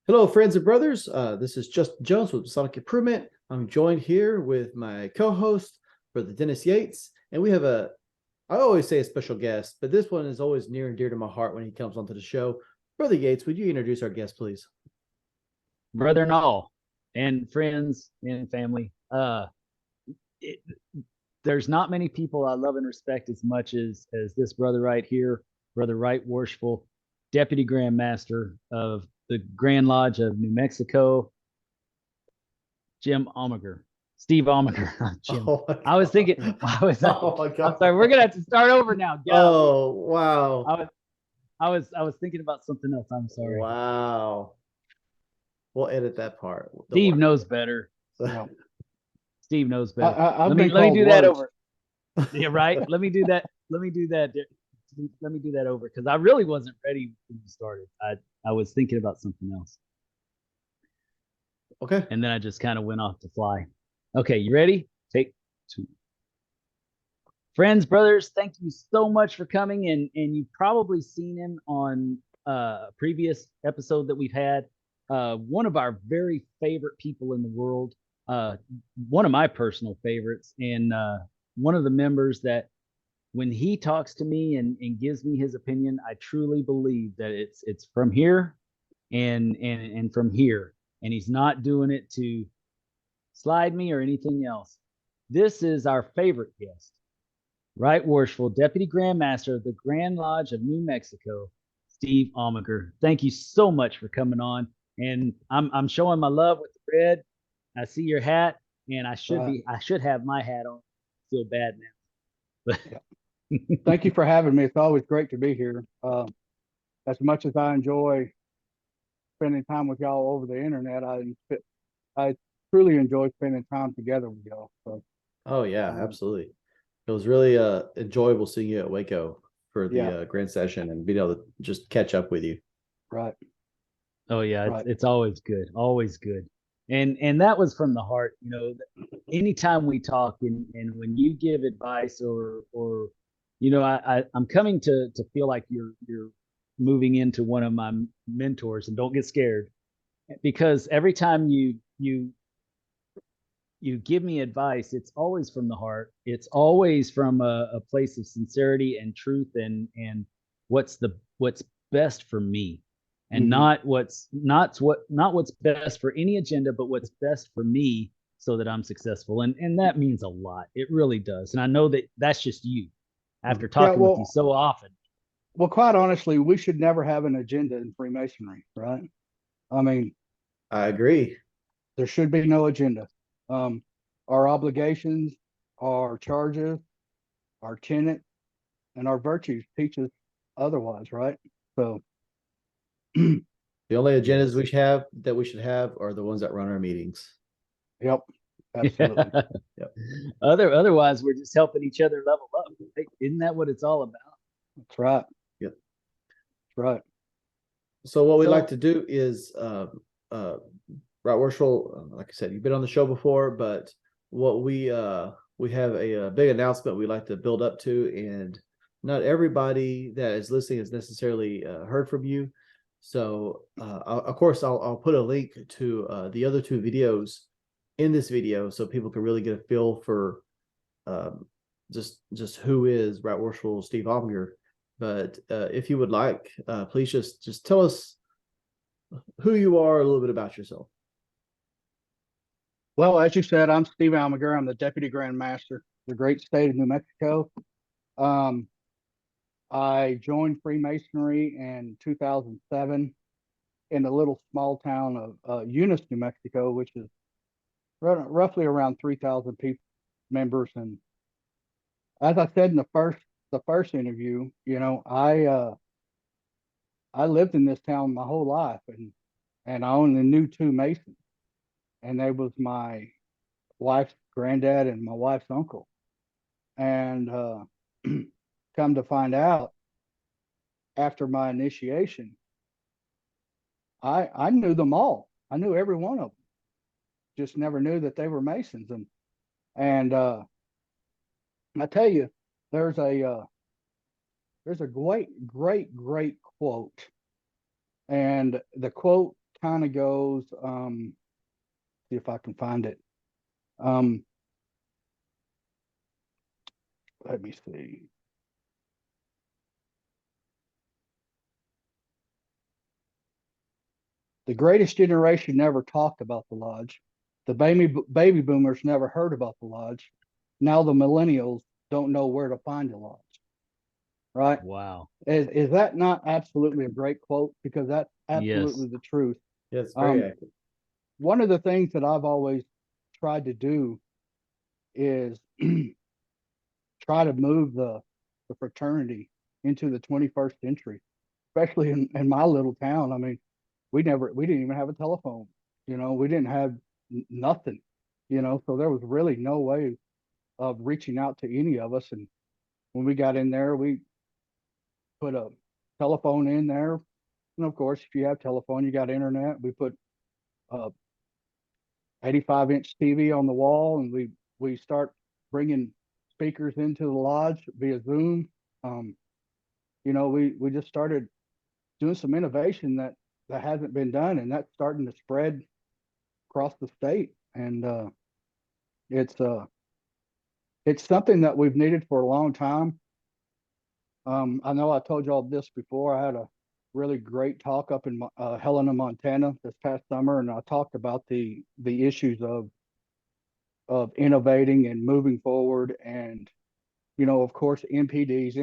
Hello, friends and brothers. This is Justin Jones with Masonic Improvement. I'm joined here with my co-host, Brother Dennis Yates, and we have I always say a special guest, but this one is always near and dear to my heart when he comes onto the show. Brother Yates, would you introduce our guest, please? Brother and all, and friends and family. It, there's not many people I love and respect as much as this brother right here, Brother Wright Worshipful, Deputy Grand Master of the Grand Lodge of New Mexico, Jim Almager, Steve Almager, Jim. Oh my I was thinking, God. Oh my I'm God. sorry, we're gonna have to start over now. Golly, Oh, wow. I was, I was thinking about something else. I'm sorry. Wow. We'll edit that part. Don't Steve worry. knows better. Yeah, Steve knows I, better. I, I've Let me been let me called do that worse. over. Yeah, right. Let me do that. Let me do that. Let me do that over because I really wasn't ready when you started. I was thinking about something else, Okay. and then I just kind of went off to fly. Okay, you ready? Take two. Friends, brothers, thank you so much for coming, and you've probably seen him on a previous episode that we've had. One of our very favorite people in the world, uh, one of my personal favorites, and one of the members that when he talks to me and gives me his opinion, I truly believe that it's from here and from here, and he's not doing it to slide me or anything else. This is our favorite guest, Right Worshipful Deputy Grand Master of the Grand Lodge of New Mexico, Steve Almager. Thank you so much for coming on, and I'm showing my love with the red. I see your hat, and Right. I should have my hat on. I feel bad now, Yeah. but Thank you for having me. It's always great to be here. As much as I enjoy spending time with y'all over the internet, I truly enjoy spending time together with y'all. So, Oh, yeah, um, absolutely. It was really enjoyable seeing you at Waco for the yeah, grand session and being able to just catch up with you. right, oh yeah, it's right. it's always good, always good. And that was from the heart, anytime we talk and when you give advice or I'm coming to feel like you're moving into one of my mentors, and don't get scared because every time you give me advice, it's always from the heart. It's always from a place of sincerity and truth and what's best for me, and Hmm. not what's best for any agenda, but what's best for me so that I'm successful. And that means a lot. It really does. And I know that that's just you after Yeah. talking with you so often. Quite honestly, we should never have an agenda in Freemasonry, right? I mean, I agree. there should be no agenda. Um, our obligations, our charges, our tenets, and our virtues teach us otherwise, right? So, The only agendas Yes. we should have that we should have are the ones that run our meetings. yep, absolutely. Yeah. Yep. Otherwise, we're just helping each other level up. Right? Isn't that what it's all about? That's right. Yep. That's right. So what we like So to do is, uh, right, Worshipful, like I said, you've been on the show before, but what we have a big announcement we like to build up to, and not everybody that is listening has necessarily heard from you. So, of course, I'll put a link to the other two videos in this video so people can really get a feel for um, just who is Right Worshipful Steve Omger. But if you would like, please just tell us who you are, a little bit about yourself. Well, as you said, I'm Steve Almager. I'm the Deputy Grand Master of the great state of New Mexico. Um, I joined Freemasonry in 2007 in the little small town of Eunice, New Mexico, which is roughly around 3,000 people members. And as I said in the first interview, I lived in this town my whole life, and I only knew two Masons, and they was my wife's granddad and my wife's uncle. And come to find out, after my initiation, I knew them all. I knew every one of them. Just never knew that they were Masons. And I tell you, there's a great quote, and the quote kind of goes, see if I can find it. Let me see. The greatest generation never talked about the lodge. The baby boomers never heard about the lodge. Now the millennials don't know where to find the lodge. Right? Wow. Is that not absolutely a great quote? Because that's absolutely Yes. the truth. Yeah, it's very accurate. One of the things that I've always tried to do is try to move the fraternity into the 21st century, especially in my little town. I mean, we didn't even have a telephone. We didn't have nothing. So there was really no way of reaching out to any of us. And when we got in there, we put a telephone in there. And of course, if you have telephone, you got internet. We put a 85-inch TV on the wall, and we start bringing speakers into the lodge via Zoom. We just started doing some innovation that hasn't been done, and that's starting to spread across the state. And it's something that we've needed for a long time. I know I told y'all this before. I had a really great talk up in Helena, Montana this past summer, and I talked about the issues of innovating and moving forward. And of course, MPDs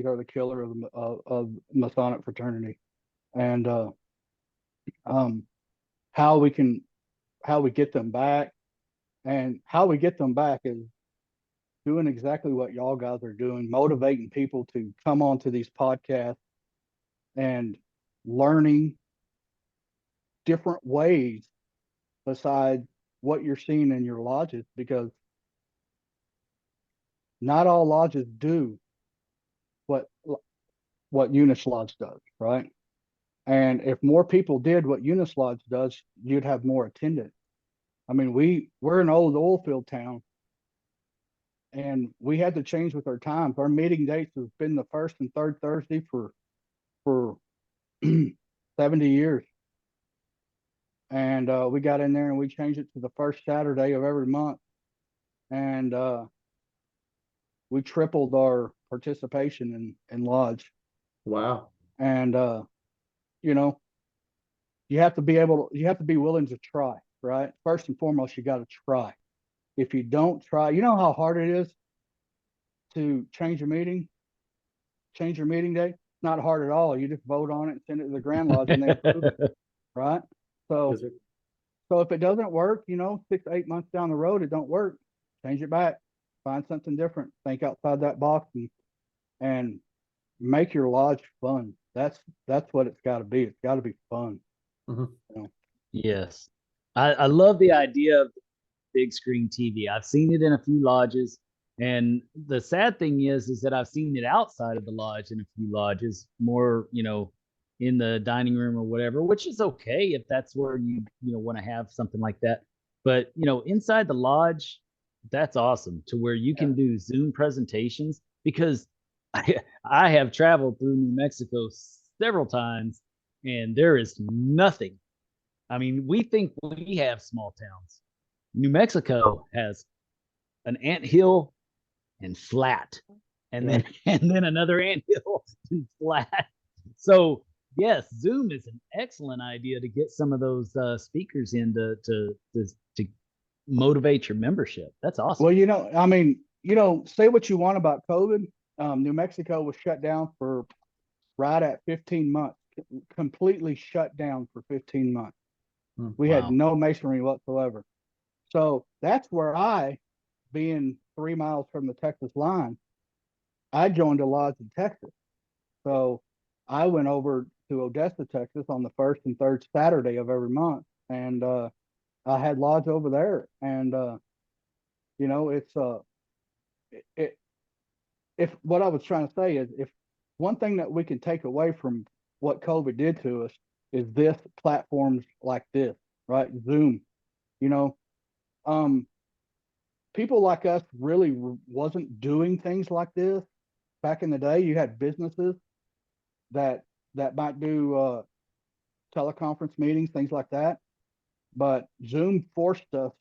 are the killer of Masonic fraternity. And how we get them back, and how we get them back is doing exactly what y'all guys are doing, motivating people to come onto these podcasts and learning different ways besides what you're seeing in your lodges, because not all lodges do what Eunice Lodge does, right? And if more people did what Eunice Lodge does, you'd have more attendance. I mean, we're an old oil field town, and we had to change with our times. Our meeting dates have been the first and third Thursday for 70 years. And we got in there and we changed it to the first Saturday of every month. And we tripled our participation in lodge. Wow. And you have to be willing to try, right? First and foremost, you got to try. If you don't try, you know how hard it is to change your meeting day? It's not hard at all. You just vote on it and send it to the Grand Lodge and they approve it, right? So, Yes, so if it doesn't work, 6 to 8 months down the road, it don't work, change it back, find something different, think outside that box, and make your lodge fun. That's what it's got to be. It's got to be fun. mm-hmm. Yes. I love the idea of big screen TV. I've seen it in a few lodges. And the sad thing is that I've seen it outside of the lodge in a few lodges, more, in the dining room or whatever, which is okay if that's where you want to have something like that. But, inside the lodge, that's awesome, to where you can do Zoom presentations, because I have traveled through New Mexico several times and there is nothing. I mean, we think we have small towns. New Mexico has an anthill and flat, and then another anthill and flat. So yes, Zoom is an excellent idea to get some of those speakers in to motivate your membership. That's awesome. Well, I mean, say what you want about COVID. New Mexico was shut down for right at 15 months, completely shut down for 15 months. We had no masonry whatsoever. So that's where being 3 miles from the Texas line, I joined a lodge in Texas. So I went over to Odessa, Texas on the first and third Saturday of every month. And I had lodge over there. And, if what I was trying to say is, if one thing that we can take away from what COVID did to us is this platforms like this, right? Zoom, people like us really wasn't doing things like this back in the day. You had businesses that might do teleconference meetings, things like that. But Zoom forced us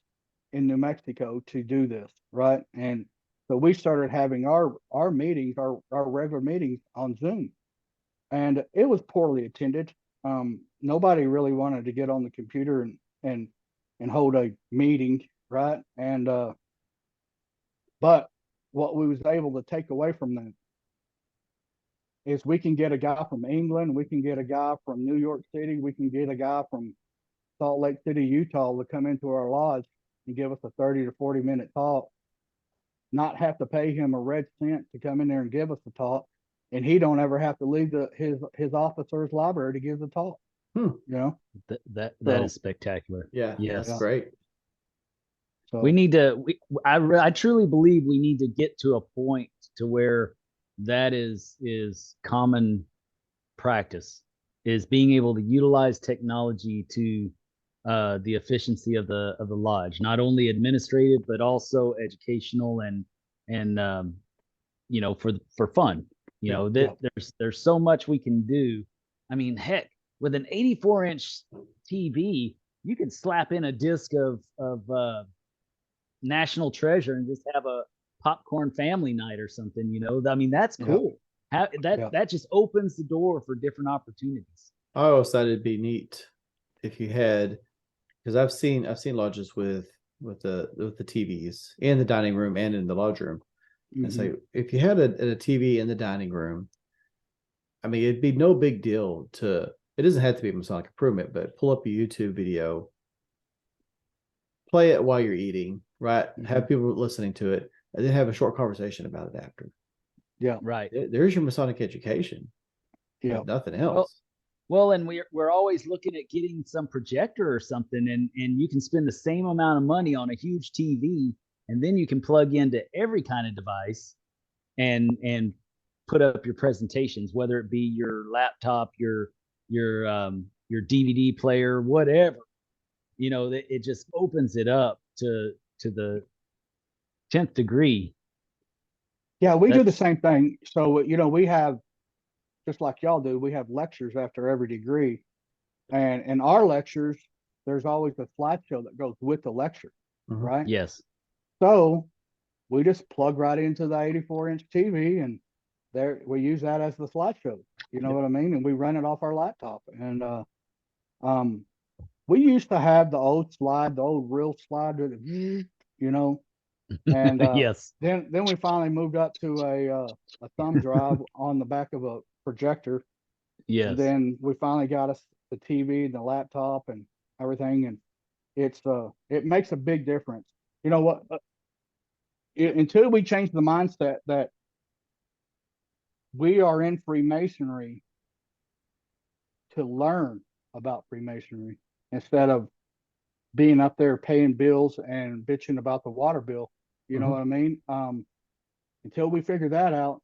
in New Mexico to do this, right? And so we started having our meetings, our regular meetings on Zoom, and it was poorly attended. Nobody really wanted to get on the computer and hold a meeting, right? And but what we was able to take away from that is we can get a guy from England, we can get a guy from New York City, we can get a guy from Salt Lake City, Utah to come into our lodge and give us a 30 to 40-minute talk, not have to pay him a red cent to come in there and give us the talk, and he don't ever have to leave his office or his library to give the talk. You know, That So- is spectacular. Yeah, Yes. that's great. so We need to. I truly believe we need to get to a point to where that is common practice, is being able to utilize technology to the efficiency of the lodge, not only administrative but also educational and you know, for fun. You Yeah, know, that there's so much we can do. I mean, heck, with an 84-inch TV, you could slap in a disc of National Treasure and just have a popcorn family night or something. You know, I mean, that's cool. That just opens the door for different opportunities. I always thought it'd be neat if you had, because I've seen lodges with the TVs in the dining room and in the lodge room. And so if you had a TV in the dining room, I mean, it'd be no big deal to. It doesn't have to be Masonic improvement, but pull up a YouTube video, play it while you're eating, right? Have people listening to it, and then have a short conversation about it after. Yeah, Right. There's your Masonic education. yeah, Nothing else. Well, and we're always looking at getting some projector or something, and you can spend the same amount of money on a huge TV, and then you can plug into every kind of device and put up your presentations, whether it be your laptop, your DVD player, whatever. You know, it just opens it up to the 10th degree. Yeah, we do the same thing. So, you know, we have, just like y'all do, we have lectures after every degree. And in our lectures, there's always a slideshow that goes with the lecture, right? Yes. So we just plug right into the 84-inch TV, and there we use that as the slideshow. You know what I mean? And we run it off our laptop. And we used to have the old reel slide, you know. And Yes. then we finally moved up to a thumb drive on the back of a projector. Yes. And then we finally got us the TV and the laptop and everything, and it makes a big difference. You know what? Until we change the mindset that we are in Freemasonry to learn about Freemasonry instead of being up there paying bills and bitching about the water bill. You know what I mean? Until we figure that out,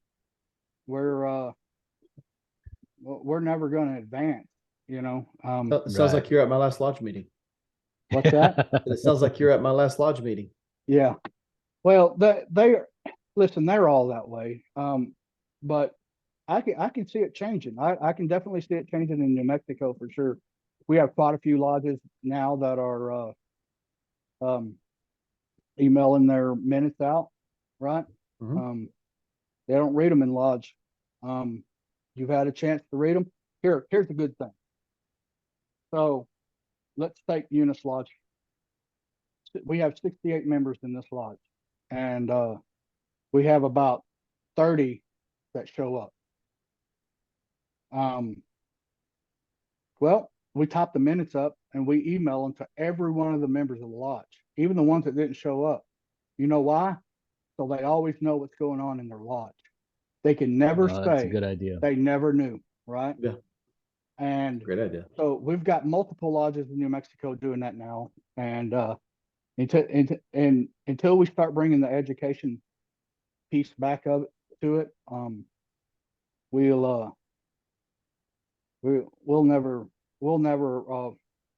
we're never going to advance. You know. Sounds like you're at my last lodge meeting. What's that? It sounds like you're at my last lodge meeting. Yeah. Well, they're all that way. But I can see it changing. I can definitely see it changing in New Mexico for sure. We have quite a few lodges now that are emailing their minutes out, right? They don't read them in lodge. You've had a chance to read them. Here's the good thing. So let's take Eunice Lodge. We have 68 members in this lodge, and we have about 30 that show up. Well, we type the minutes up and we email them to every one of the members of the lodge, even the ones that didn't show up. You know why? So they always know what's going on in their lodge. They can never say that's a good idea. They never knew, right? Yeah. And Great idea. so we've got multiple lodges in New Mexico doing that now. And until we start bringing the education piece back up to it, we'll never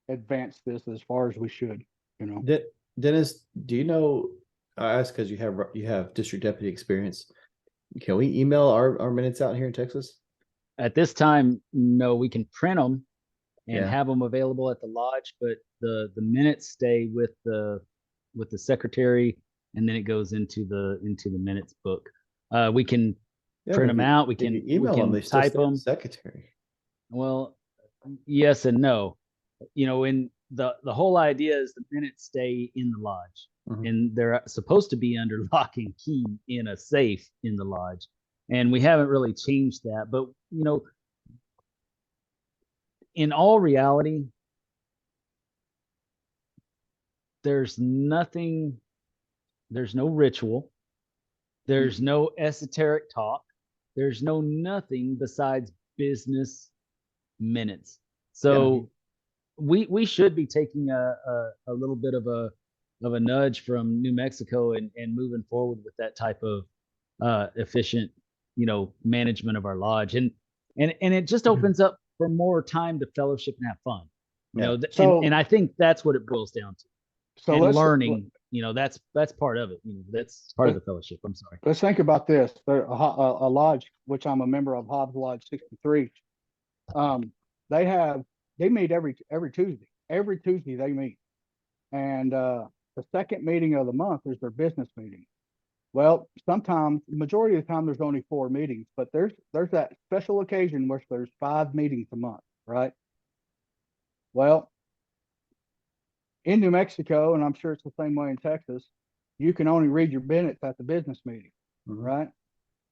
advance this as far as we should, you know. Dennis, do you know? I ask because you have district deputy experience. Can we email our minutes out here in Texas? At this time, no, we can print them and have them available at the lodge, but the minutes stay with the secretary, and then it goes into the minutes book. We can print them out. We can email them. They type them. Secretary. Well, yes and no. You know, in the whole idea is the minutes stay in the lodge, and they're supposed to be under lock and key in a safe in the lodge, and we haven't really changed that. But you know, in all reality, there's nothing. There's no ritual. There's no esoteric talk. There's no nothing besides business minutes. So we should be taking a little bit of a nudge from New Mexico and moving forward with that type of efficient, you know, management of our lodge, and it just opens up for more time to fellowship and have fun. You know, So- and I think that's what it boils down to. So And let's learning, you know, that's part of it. You know, that's part of the fellowship. I'm sorry. let's think about this. There, a lodge, which I'm a member of, Hobbs Lodge 63. They meet every Tuesday. Every Tuesday they meet, and the second meeting of the month is their business meeting. Well, sometimes, majority of the time, there's only 4 meetings, but there's that special occasion where there's 5 meetings a month, right? Well, in New Mexico, and I'm sure it's the same way in Texas, you can only read your minutes at the business meeting, right?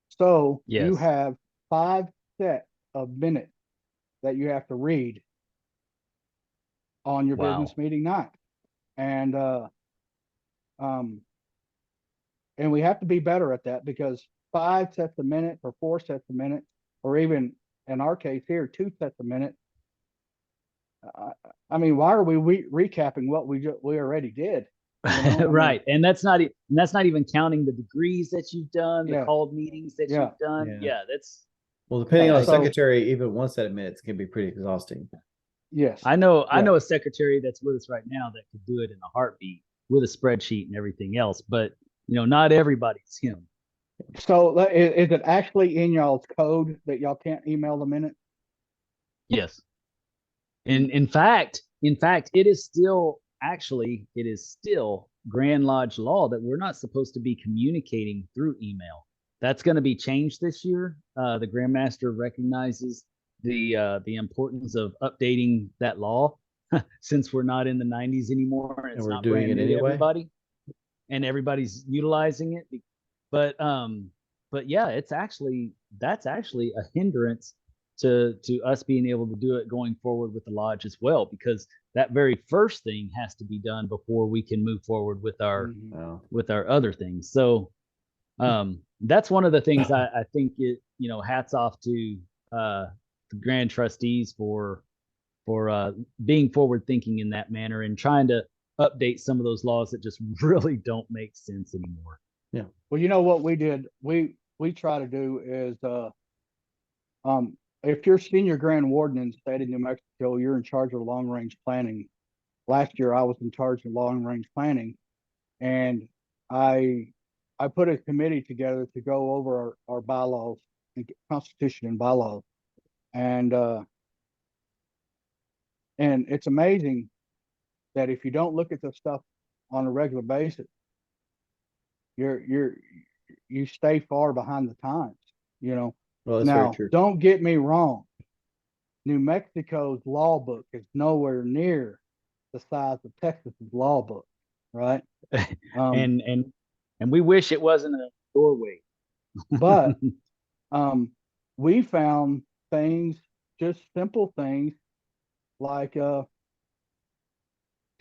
So you have 5 sets of minutes that you have to read on your business meeting night, and we have to be better at that, because 5 sets a minute or 4 sets a minute, or even in our case here, 2 sets a minute. I mean, why are we recapping what we already did? You know? Right, and that's not even counting the degrees that you've done, the called meetings that you've done. Yeah, that's depending on the secretary, even 1 set of minutes can be pretty exhausting. Yes, I know a secretary that's with us right now that could do it in a heartbeat with a spreadsheet and everything else, but you know, not everybody's him. So is it actually in y'all's code that y'all can't email the minutes? Yes. In fact, it is still Grand Lodge law that we're not supposed to be communicating through email. That's going to be changed this year. The Grand Master recognizes the importance of updating that law since we're not in the 90s anymore, and it's not doing brand it new to anyway. everybody, and everybody's utilizing it. But yeah, that's actually a hindrance to us being able to do it going forward with the lodge as well, because that very first thing has to be done before we can move forward with our other things. So that's one of the things I think it, you know, hats off to the Grand Trustees for being forward thinking in that manner and trying to update some of those laws that just really don't make sense anymore. Yeah. Well, you know what we did? We try to do is if you're senior Grand Warden in the state of New Mexico, you're in charge of long range planning. Last year I was in charge of long range planning, and I put a committee together to go over our bylaws and constitution and bylaws. And it's amazing that if you don't look at this stuff on a regular basis, you stay far behind the times, you know. Well, that's now, very true. Don't get me wrong. New Mexico's law book is nowhere near the size of Texas's law book, right? And we wish it wasn't a doorway. But we found things, just simple things like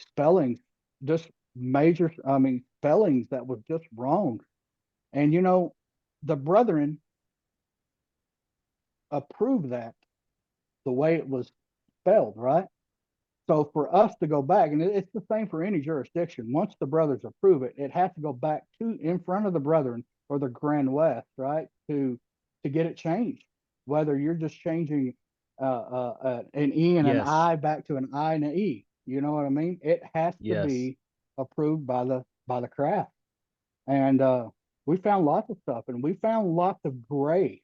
spellings, just major, spellings that was just wrong. And you know, the brethren approved that the way it was spelled, right? So for us to go back, and it's the same for any jurisdiction, once the brothers approve it, it has to go back to in front of the brethren or the Grand West, right, to get it changed. Whether you're just changing an E and an I back to an I and an E, you know what I mean? It has to be approved by the craft. And we found lots of stuff, and we found lots of gray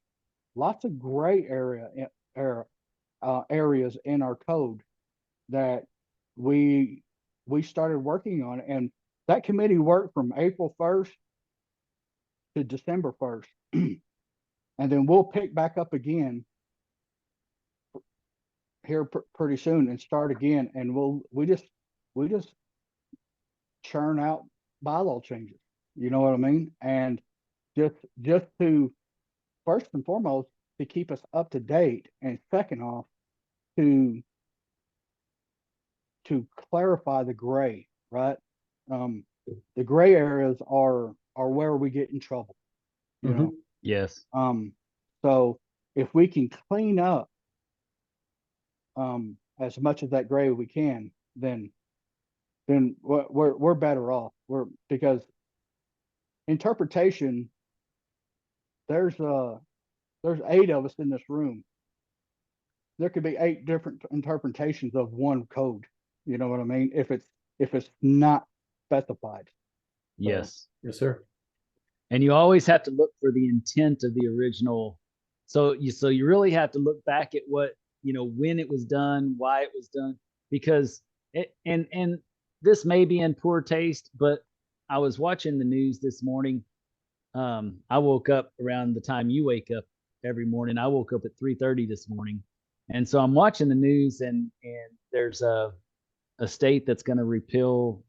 areas in our code that we started working on, and that committee worked from April 1st to December 1st, and then we'll pick back up again here pretty soon and start again, and we just churn out bylaw changes. You know what I mean? And just to, first and foremost, to keep us up to date, and second off, to clarify the gray, right? The gray areas are where we get in trouble, you know. Yes. So if we can clean up as much of that gray we can, then we're better off. Because interpretation, there's 8 of us in this room. There could be 8 different interpretations of one code. You know what I mean? If it's not specified. Yes. Yes, sir. And you always have to look for the intent of the original. So you really have to look back at what, when it was done, why it was done, because and this may be in poor taste, but I was watching the news this morning. I woke up around the time you wake up every morning. I woke up at 3:30 this morning. And so I'm watching the news, and there's a state that's going to repeal,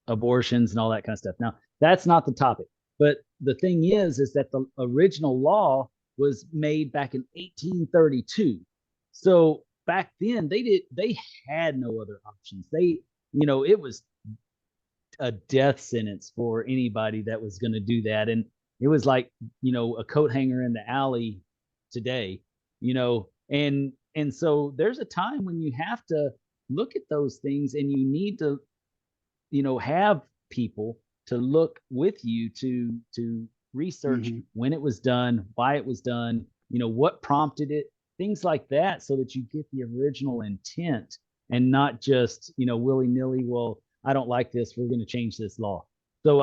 abortions and all that kind of stuff. Now, that's not the topic. But the thing is that the original law was made back in 1832. So back then they had no other options. It was a death sentence for anybody that was going to do that. And it was like, a coat hanger in the alley today, and so there's a time when you have to look at those things, and you need to, have people to look with you to research when it was done, why it was done, what prompted it, things like that, so that you get the original intent and not just, willy-nilly, well, I don't like this, we're going to change this law. So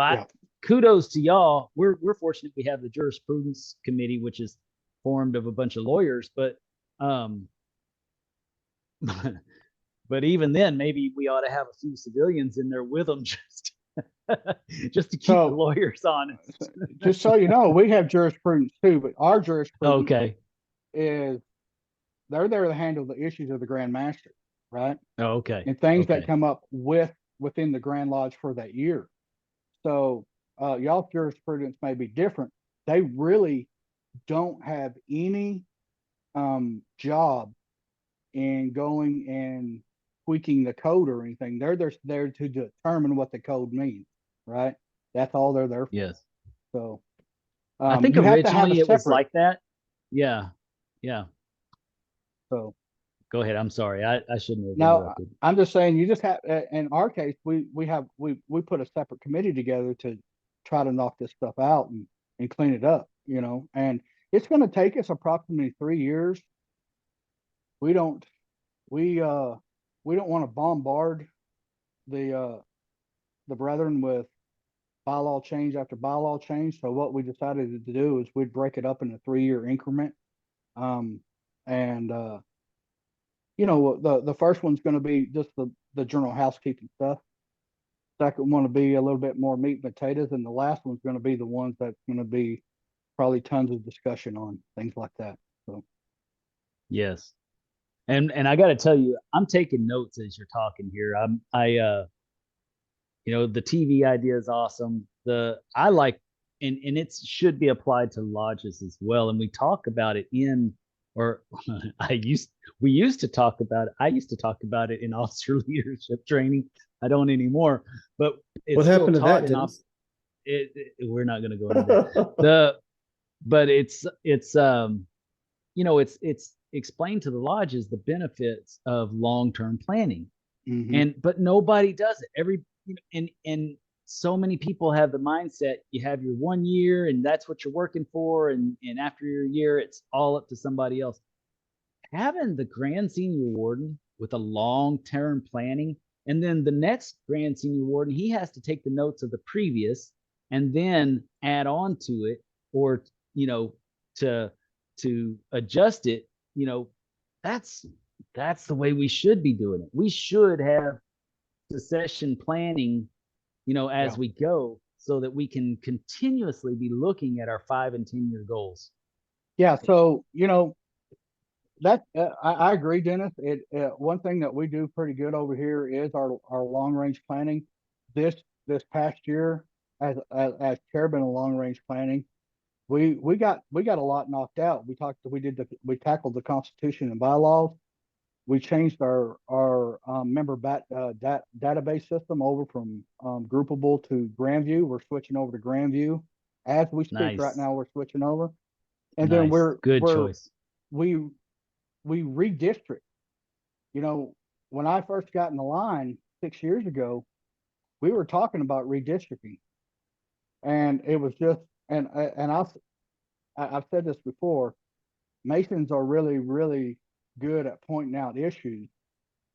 kudos to y'all. We're fortunate we have the jurisprudence committee, which is formed of a bunch of lawyers, but but even then, maybe we ought to have a few civilians in there with them just to keep the lawyers honest. Just so you know, we have jurisprudence too, but our jurisprudence is they're there to handle the issues of the Grand Master, right? And things that come up within the Grand Lodge for that year. So y'all's jurisprudence may be different. They really don't have any job in going and tweaking the code or anything. They're there to determine what the code means, right? That's all they're there for. Yes. So I think originally it was like that. Yeah. So go ahead. I'm sorry. I shouldn't have interrupted. I'm just saying, you just have, in our case, we put a separate committee together to try to knock this stuff out and clean it up, and it's going to take us approximately 3 years. We don't want to bombard the brethren with bylaw change after bylaw change. So what we decided to do is we'd break it up in a 3-year increment. The first one's going to be just the general housekeeping stuff. Second one will be a little bit more meat and potatoes, and the last one's going to be the ones that's going to be probably tons of discussion on things like that. So yes. And I got to tell you, I'm taking notes as you're talking here. The TV idea is awesome. I like, and it should be applied to lodges as well. And we talk about it we used to talk about it. I used to talk about it in officer leadership training. I don't anymore. But what happened to that? We're not going to go into that. But it's explained to the lodges the benefits of long-term planning, but nobody does it. And so many people have the mindset you have your 1 year and that's what you're working for, and after your year it's all up to somebody else. Having the Grand Senior Warden with a long-term planning, and then the next Grand Senior Warden, he has to take the notes of the previous and then add on to it, or to to adjust it, that's the way we should be doing it. We should have succession planning, as we go, so that we can continuously be looking at our 5 and 10-year goals. Yeah. So, that I agree, Dennis. One thing that we do pretty good over here is our long range planning. This past year, as chairman of long range planning, we got a lot knocked out. We tackled the Constitution and bylaws. We changed our member database system over from Groupable to Grandview. We're switching over to Grandview as we speak. Right now, we're switching over, and then good choice. We redistrict. When I first got in the line 6 years ago, we were talking about redistricting, and it was just and I've said this before. Masons are really, really good at pointing out issues.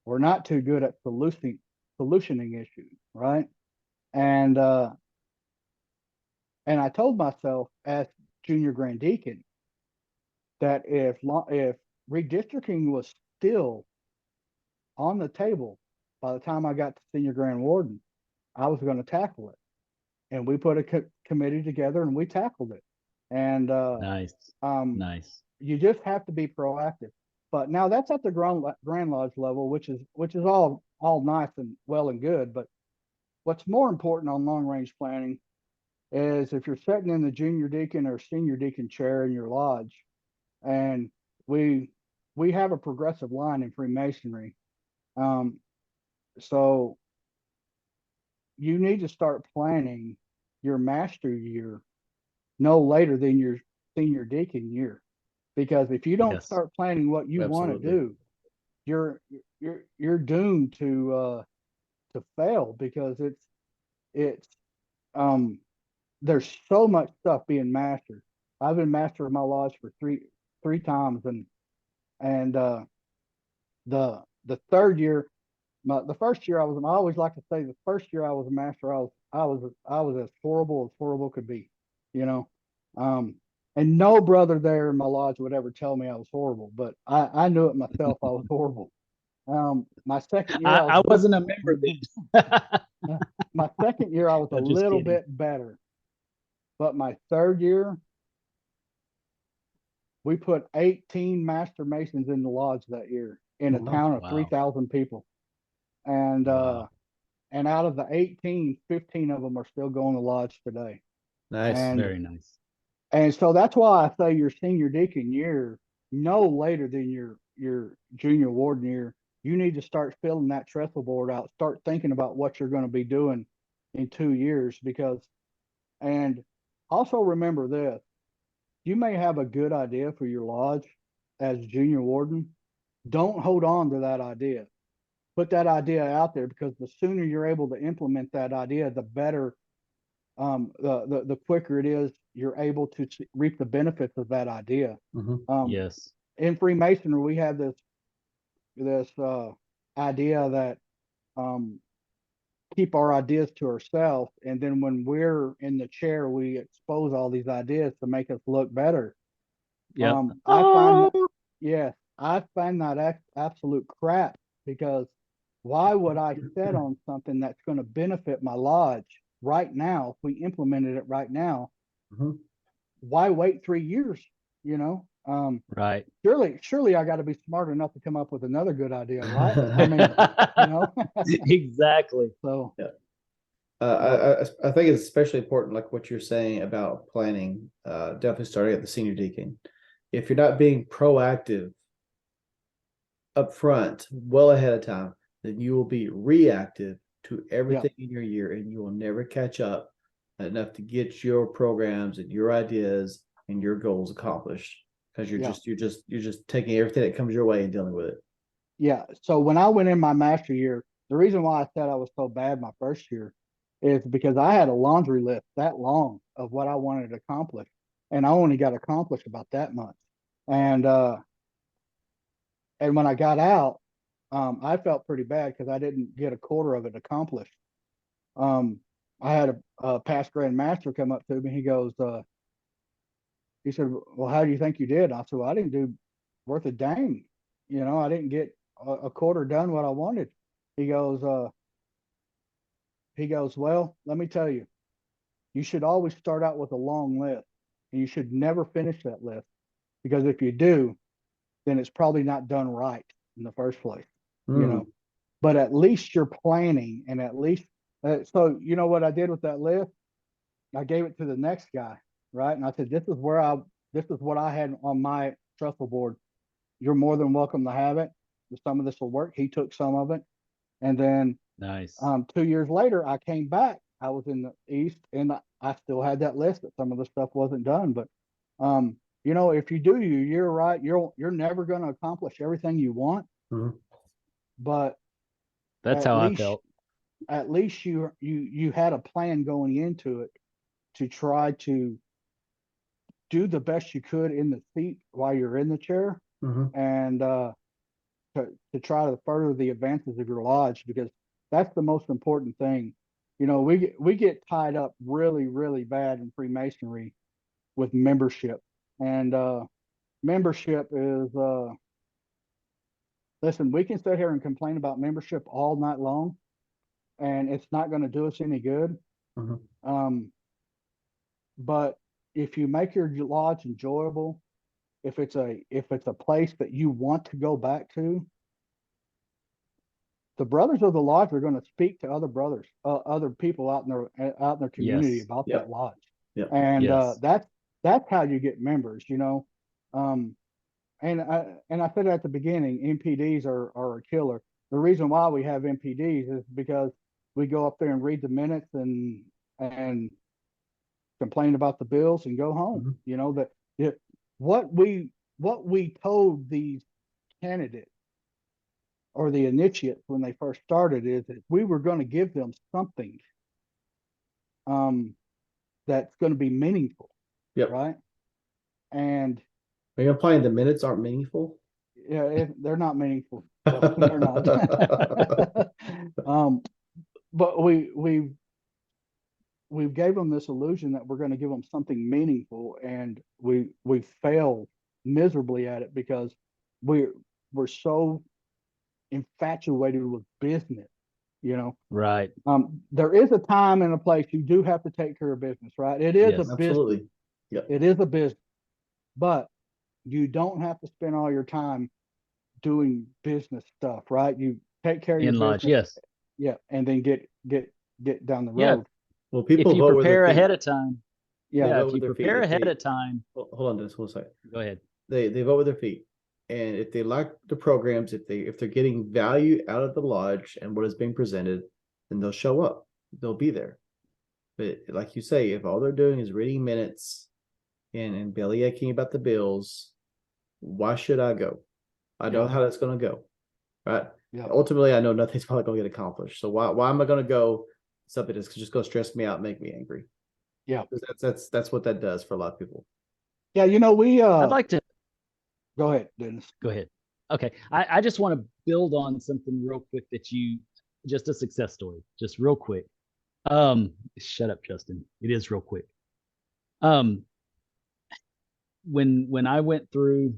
We're not too good at solutioning issues, right? And I told myself as junior grand deacon that if redistricting was still on the table by the time I got to senior grand warden, I was going to tackle it. And we put a committee together and we tackled it. And nice. You just have to be proactive. But now that's at the Grand Lodge level, which is all nice and well and good. But what's more important on long range planning is if you're sitting in the junior deacon or senior deacon chair in your lodge, and we have a progressive line in Freemasonry, so you need to start planning your master year no later than your senior deacon year, because if you don't start planning what you want to do, you're doomed to fail, because it's there's so much stuff being mastered. I've been master of my lodge for three times, and the third year, the first year I always like to say the first year I was a master, I was as horrible could be, and no brother there in my lodge would ever tell me I was horrible, but I knew it myself. I was horrible. My second year, I wasn't a member then. My second year, I was a little bit better, but my third year, we put 18 master masons in the lodge that year in a town of 3,000 people, and out of the 18, 15 of them are still going to lodge today. Nice, very nice. And so that's why I say your senior deacon year, no later than your junior warden year, you need to start filling that trestle board out. Start thinking about what you're going to be doing in 2 years, and also remember this: you may have a good idea for your lodge as junior warden. Don't hold on to that idea. Put that idea out there, because the sooner you're able to implement that idea, the better, the quicker it is you're able to reap the benefits of that idea. Yes. In Freemasonry, we have this idea that keep our ideas to ourselves, and then when we're in the chair, we expose all these ideas to make us look better. Yeah. I find that absolute crap, because why would I set on something that's going to benefit my lodge right now? If we implemented it right now, why wait 3 years? Right. Surely I got to be smart enough to come up with another good idea, right? I mean, Exactly. So I think it's especially important, like what you're saying about planning, definitely starting at the senior deacon. If you're not being proactive up front, well ahead of time, then you will be reactive to everything in your year, and you will never catch up enough to get your programs and your ideas and your goals accomplished, because you're just taking everything that comes your way and dealing with it. Yeah. So when I went in my master year, the reason why I said I was so bad my first year is because I had a laundry list that long of what I wanted to accomplish, and I only got accomplished about that much. And when I got out, I felt pretty bad because I didn't get a quarter of it accomplished. I had a past grand master come up to me. He goes, He said, well, how do you think you did? I said, well, I didn't do worth a dang. I didn't get a quarter done what I wanted. He goes, well, let me tell you, you should always start out with a long list, and you should never finish that list, because if you do, then it's probably not done right in the first place. But at least you're planning, and at least so you know what I did with that list? I gave it to the next guy, right? And I said, this is what I had on my shuffle board. You're more than welcome to have it. Some of this will work. He took some of it. And then Nice. 2 years later, I came back. I was in the East, and I still had that list that some of the stuff wasn't done. But if you do you're right. You're never going to accomplish everything you want. But that's how I felt. At least you had a plan going into it to try to do the best you could in the seat while you're in the chair, and to try to further the advances of your lodge, because that's the most important thing. We get tied up really, really bad in Freemasonry with membership, and membership is listen, we can sit here and complain about membership all night long, and it's not going to do us any good. But if you make your lodge enjoyable, if it's a place that you want to go back to, the brothers of the lodge are going to speak to other brothers, other people out in their community about that lodge. And that's how you get members. And I said at the beginning, MPDs are a killer. The reason why we have MPDs is because we go up there and read the minutes and complain about the bills and go home. What we told these candidates or the initiates when they first started is that we were going to give them something that's going to be meaningful. Right. And are you implying the minutes aren't meaningful? Yeah, they're not meaningful. So they're not. But we gave them this illusion that we're going to give them something meaningful, and we failed miserably at it because we're so infatuated with business. Right. There is a time and a place you do have to take care of business, right? It is a absolutely. business. It is a business, but you don't have to spend all your time doing business stuff, right? You take care of your lodge, business. And then get down the road. Well, people if you vote prepare with their feet. ahead of time. If you prepare ahead of time. Hold on, just one second. Go ahead. They vote with their feet, and if they like the programs, if they're getting value out of the lodge and what is being presented, then they'll show up. They'll be there. But like you say, if all they're doing is reading minutes and belly aching about the bills, why should I go? I know how that's going to go, right? Ultimately, I know nothing's probably going to get accomplished. So why am I going to go something that's just going to stress me out, and make me angry? That's what that does for a lot of people. I'd like to go ahead, Dennis. Go ahead. Okay, I just want to build on something real quick just a success story, just real quick. Shut up, Justin. It is real quick. When I went through,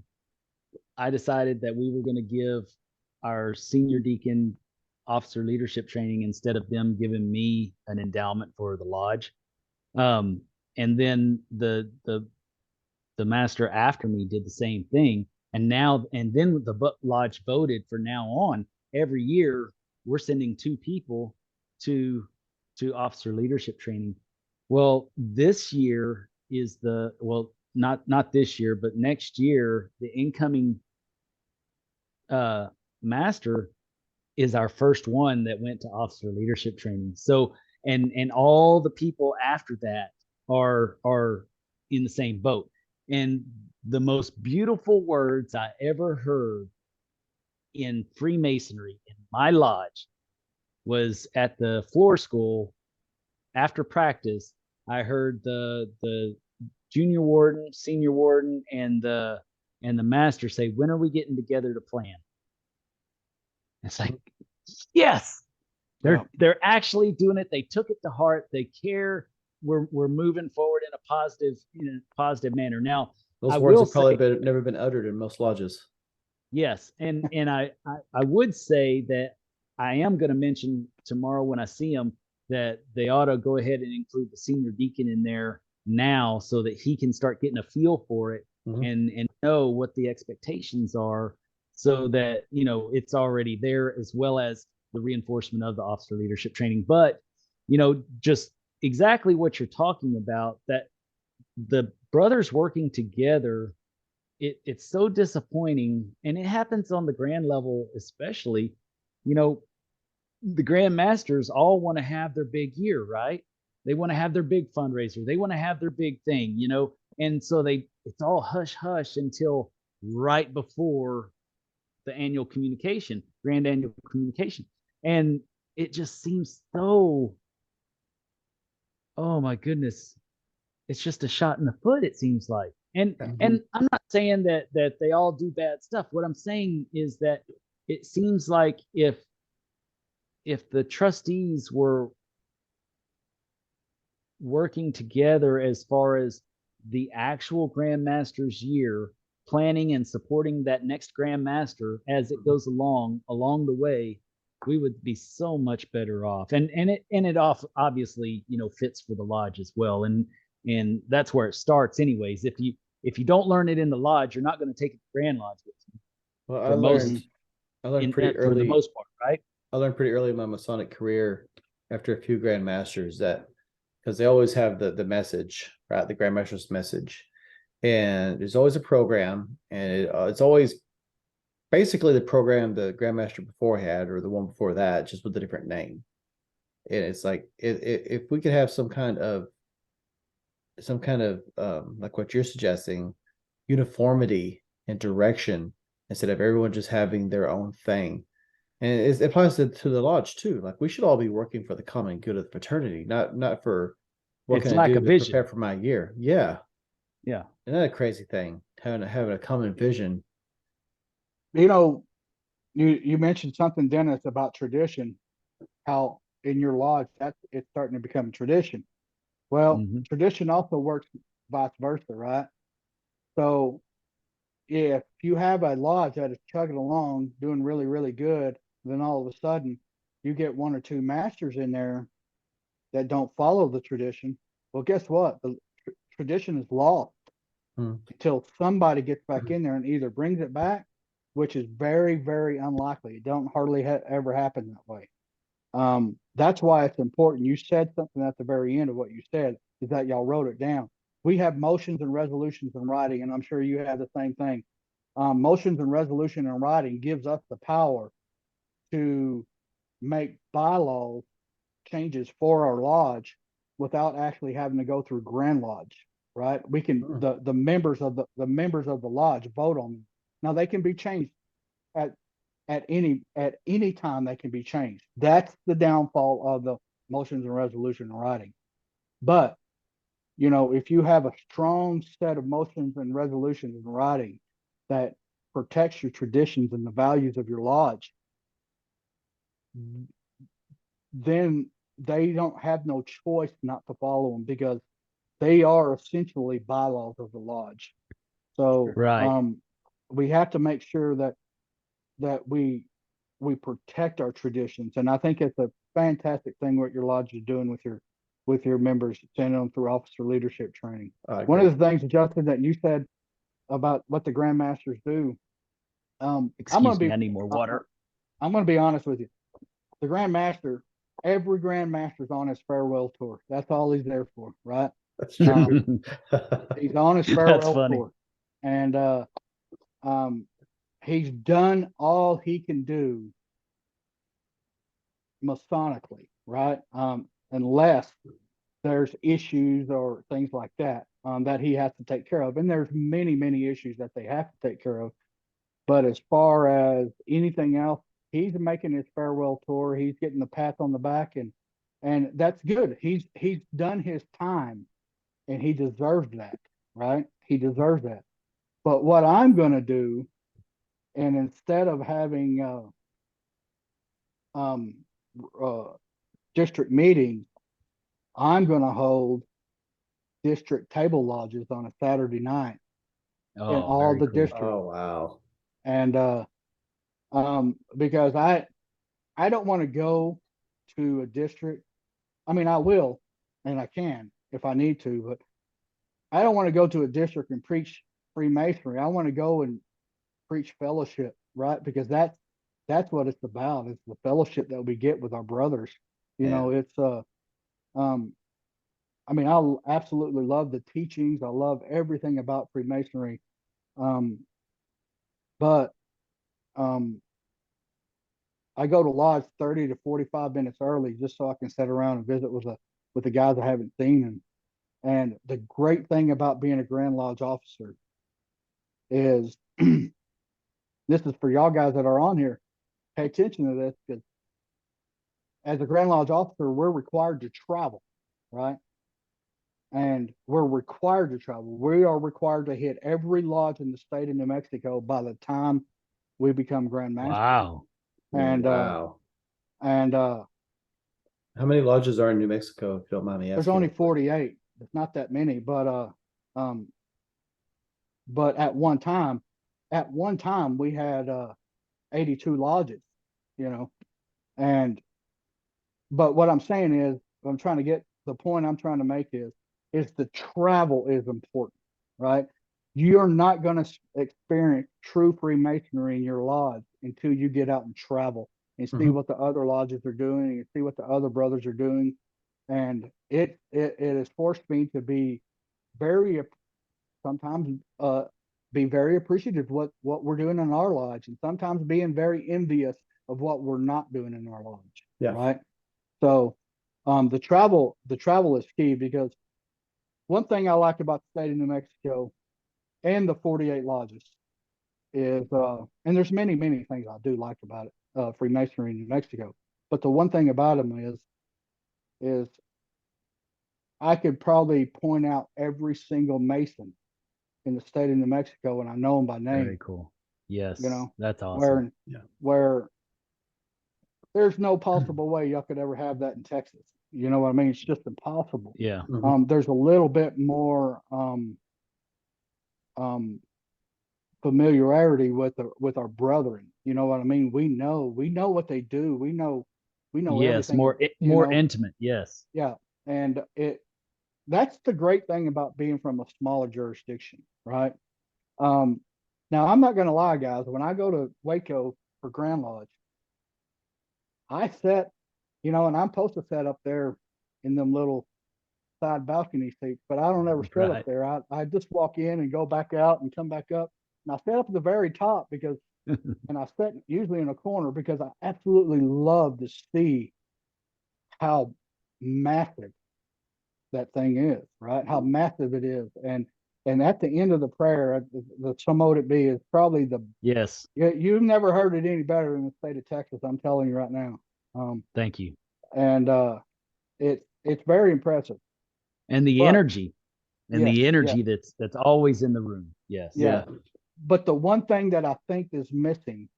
I decided that we were going to give our senior deacon officer leadership training instead of them giving me an endowment for the lodge. And then the master after me did the same thing. And then the lodge voted for now on, every year we're sending 2 people to officer leadership training. Well, this year is not this year, but next year, the incoming master is our first one that went to officer leadership training. So, and all the people after that are in the same boat. And the most beautiful words I ever heard in Freemasonry in my lodge was at the floor school after practice. I heard the junior warden, senior warden, and the master say, "When are we getting together to plan?" It's like, yes, they're actually doing it. They took it to heart. They care. we're moving forward in a positive manner. Now, Those I words will have probably say, never been uttered in most lodges. yes, and I would say that I am going to mention tomorrow when I see them that they ought to go ahead and include the senior deacon in there now so that he can start getting a feel for it and know what the expectations are, so that it's already there, as well as the reinforcement of the officer leadership training. But just exactly what you're talking about, that the brothers working together, it's so disappointing, and it happens on the grand level especially. The grand masters all want to have their big year, right? They want to have their big fundraiser, they want to have their big thing, and so it's all hush hush until right before the grand annual communication. And it just seems so, oh my goodness, it's just a shot in the foot, it seems like. And I'm not saying that they all do bad stuff. What I'm saying is that it seems like if the trustees were working together as far as the actual grandmaster's year, planning and supporting that next grandmaster as it goes along the way, we would be so much better off. And it obviously fits for the lodge as well. And that's where it starts anyways. If you don't learn it in the lodge, you're not going to take it to Grand Lodge with you. Well, I learned pretty for the early. most part, right? I learned pretty early in my Masonic career, after a few Grand Masters, that because they always have the message, right? The Grand Master's message, and there's always a program, and it's always basically the program the Grand Master before had, or the one before that, just with a different name. And it's like, if we could have some kind of like what you're suggesting, uniformity and direction, instead of everyone just having their own thing. And it applies to the lodge too. Like, we should all be working for the common good of the fraternity, not for what It's can I lack do of to vision. prepare for my year. Yeah. Yeah. Isn't that a crazy thing? Having a common vision. You mentioned something, Dennis, about tradition, how in your lodge it's starting to become tradition. Well, tradition also works vice versa, right? So if you have a lodge that is chugging along, doing really, really good, then all of a sudden you get one or two masters in there that don't follow the tradition. Well, guess what? The tradition is lost until somebody gets back in there and either brings it back, which is very, very unlikely. It don't hardly ever happen that way. That's why it's important. You said something at the very end of what you said, is that y'all wrote it down. We have motions and resolutions in writing, and I'm sure you have the same thing. Motions and resolution in writing gives us the power to make bylaws changes for our lodge without actually having to go through Grand Lodge, right? We can the members of the members of the lodge vote on them. Now they can be changed at any time. They can be changed. That's the downfall of the motions and resolution in writing. But if you have a strong set of motions and resolutions in writing that protects your traditions and the values of your lodge, then they don't have no choice not to follow them, because they are essentially bylaws of the lodge. So right. We have to make sure that we protect our traditions. And I think it's a fantastic thing what your lodge is doing with your members, sending them through officer leadership training. One of the things, Justin, that you said about what the grandmasters do, Excuse me, I need more water. I'm going to be honest with you. The grandmaster, every grandmaster's on his farewell tour. That's all he's there for, right? That's true. He's on his farewell tour, and he's done all he can do Masonically, right? Unless there's issues or things like that that he has to take care of, and there's many issues that they have to take care of. But as far as anything else, he's making his farewell tour. He's getting the pat on the back, and that's good. He's done his time, and he deserves that, right? He deserves that. But what I'm going to do, and instead of having district meetings, I'm going to hold district table lodges on a Saturday night in Oh, all very the cool. districts. Oh wow. And because I don't want to go to a district. I mean, I will, and I can if I need to, but I don't want to go to a district and preach Freemasonry. I want to go and preach fellowship, right? Because that's what it's about. It's the fellowship that we get with our brothers. You Yeah. know, it's um I mean, I absolutely love the teachings. I love everything about Freemasonry. Um, but um I go to lodge 30 to 45 minutes early just so I can sit around and visit with the guys I haven't seen. And the great thing about being a Grand Lodge officer is this is for y'all guys that are on here. Pay attention to this because as a Grand Lodge officer, we're required to travel, right? And we're required to travel. We are required to hit every lodge in the state of New Mexico by the time we become Grand Master. Wow. And Wow. and How many lodges are in New Mexico, if you don't mind me asking? there's only 48. It's not that many, um, but at one time we had 82 lodges, you know. And but what I'm saying is, I'm trying to get the point I'm trying to make is the travel is important, right? You're not going to experience true Freemasonry in your lodge until you get out and travel and see what the other lodges are doing and see what the other brothers are doing. And it has forced me to be very sometimes be very appreciative of what we're doing in our lodge, and sometimes being very envious of what we're not doing in our lodge. Yeah. Right. So the travel is key, because one thing I like about the state of New Mexico and the 48 lodges is and there's many things I do like about it, Freemasonry in New Mexico, but the one thing about them is I could probably point out every single Mason in the state of New Mexico, and I know them by name. Very cool. Yes. You know, That's awesome. where there's no possible way y'all could ever have that in Texas. You know what I mean? It's just impossible. Yeah. There's a little bit more familiarity with our brethren. You know what I mean? We know what they do. We know Yes. everything. More intimate. Yes. Yeah. And that's the great thing about being from a smaller jurisdiction, right? Now I'm not going to lie, guys. When I go to Waco for Grand Lodge, I set, and I'm supposed to set up there in them little side balcony seats, but I don't ever sit up there. I just walk in and go back out and come back up. And I sit up at the very top because, and I sit usually in a corner because I absolutely love to see how massive that thing is, right? How massive it is. And at the end of the prayer, the so mote it be is probably the yes. You've never heard it any better in the state of Texas. I'm telling you right now. Thank you. And it's very impressive. And the energy, Yes, that's always in the room. Yes. yeah. But the one thing that I think is missing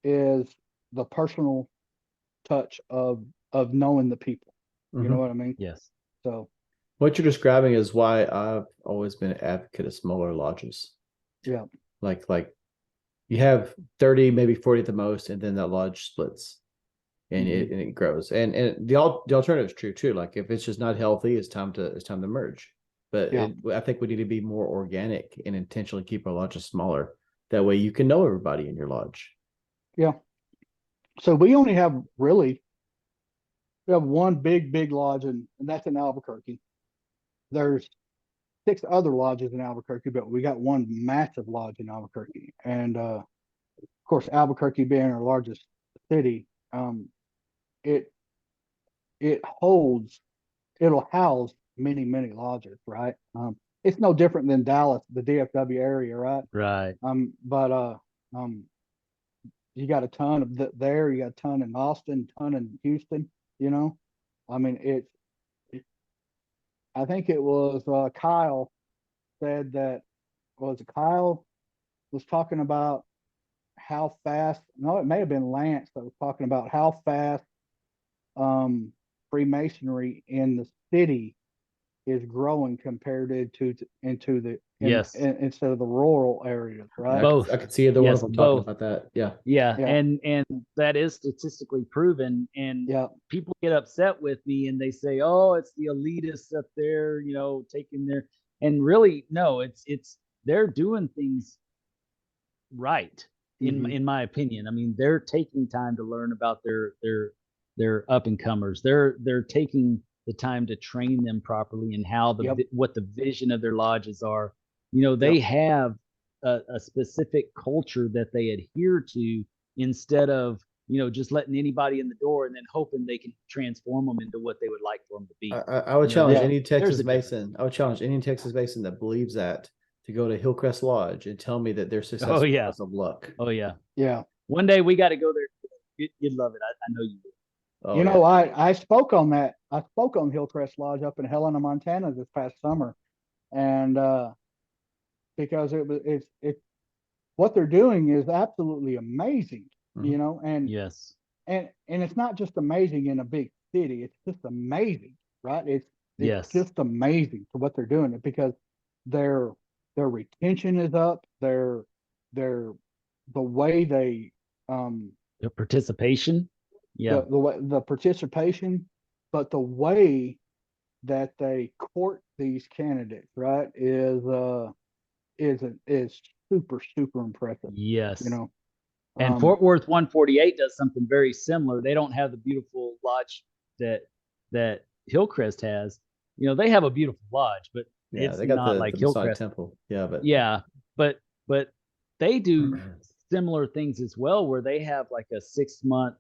is the personal touch of knowing the people. You know what I mean? Yes. So what you're describing is why I've always been an advocate of smaller lodges. yeah. Like you have 30, maybe 40 at the most, and then that lodge splits and it grows. And the alternative is true too. Like if it's just not healthy, it's time to merge. But I think we need to be more organic and intentionally keep our lodges smaller. That way you can know everybody in your lodge. Yeah. So we only have we have one big lodge, and that's in Albuquerque. There's 6 other lodges in Albuquerque, but we got one massive lodge in Albuquerque. And of course, Albuquerque being our largest city, it it'll house many lodges, right? It's no different than Dallas, the DFW area, right? Right. But you got a ton of there. You got a ton in Austin, ton in Houston. You know, I mean, I think it was Kyle said that Kyle was talking about how fast. No, it may have been Lance that was talking about how fast Freemasonry in the city is growing compared into the Yes. instead of the rural areas, right? Both. I could see either one Yes, of them talking both. about that. Yeah. Yeah, Yeah. and that is statistically proven. And Yeah. people get upset with me and they say, "Oh, it's the elitists up there, taking their." And really, no, it's they're doing things right in my opinion. I mean, they're taking time to learn about their up and comers. They're taking the time to train them properly and how Yep. what the vision of their lodges are. They Yep. have a specific culture that they adhere to instead of just letting anybody in the door and then hoping they can transform them into what they would like for them to be. I would challenge Yeah. any There's Texas a difference. Mason. I would challenge any Texas Mason that believes that to go to Hillcrest Lodge and tell me that they're successful Oh yeah. because of luck. Oh yeah. Yeah. One day we got to go there. You'd love it. I know you would. Oh, You know, yeah. I spoke on that. I spoke on Hillcrest Lodge up in Helena, Montana this past summer, and because it's what they're doing is absolutely amazing, Mhm. Yes. and it's not just amazing in a big city. It's just amazing, right? It's Yes. just amazing to what they're doing because their retention is up. Their the way they The participation. Yeah. the participation, but the way that they court these candidates, right, is super impressive. Yes. You know, And Fort Worth 148 does something very similar. They don't have the beautiful lodge that Hillcrest has. They have a beautiful lodge, but Yeah, it's they got not the like Masonic Hillcrest. temple. Yeah, but Yeah, but they do similar things as well, where they have like a 6-month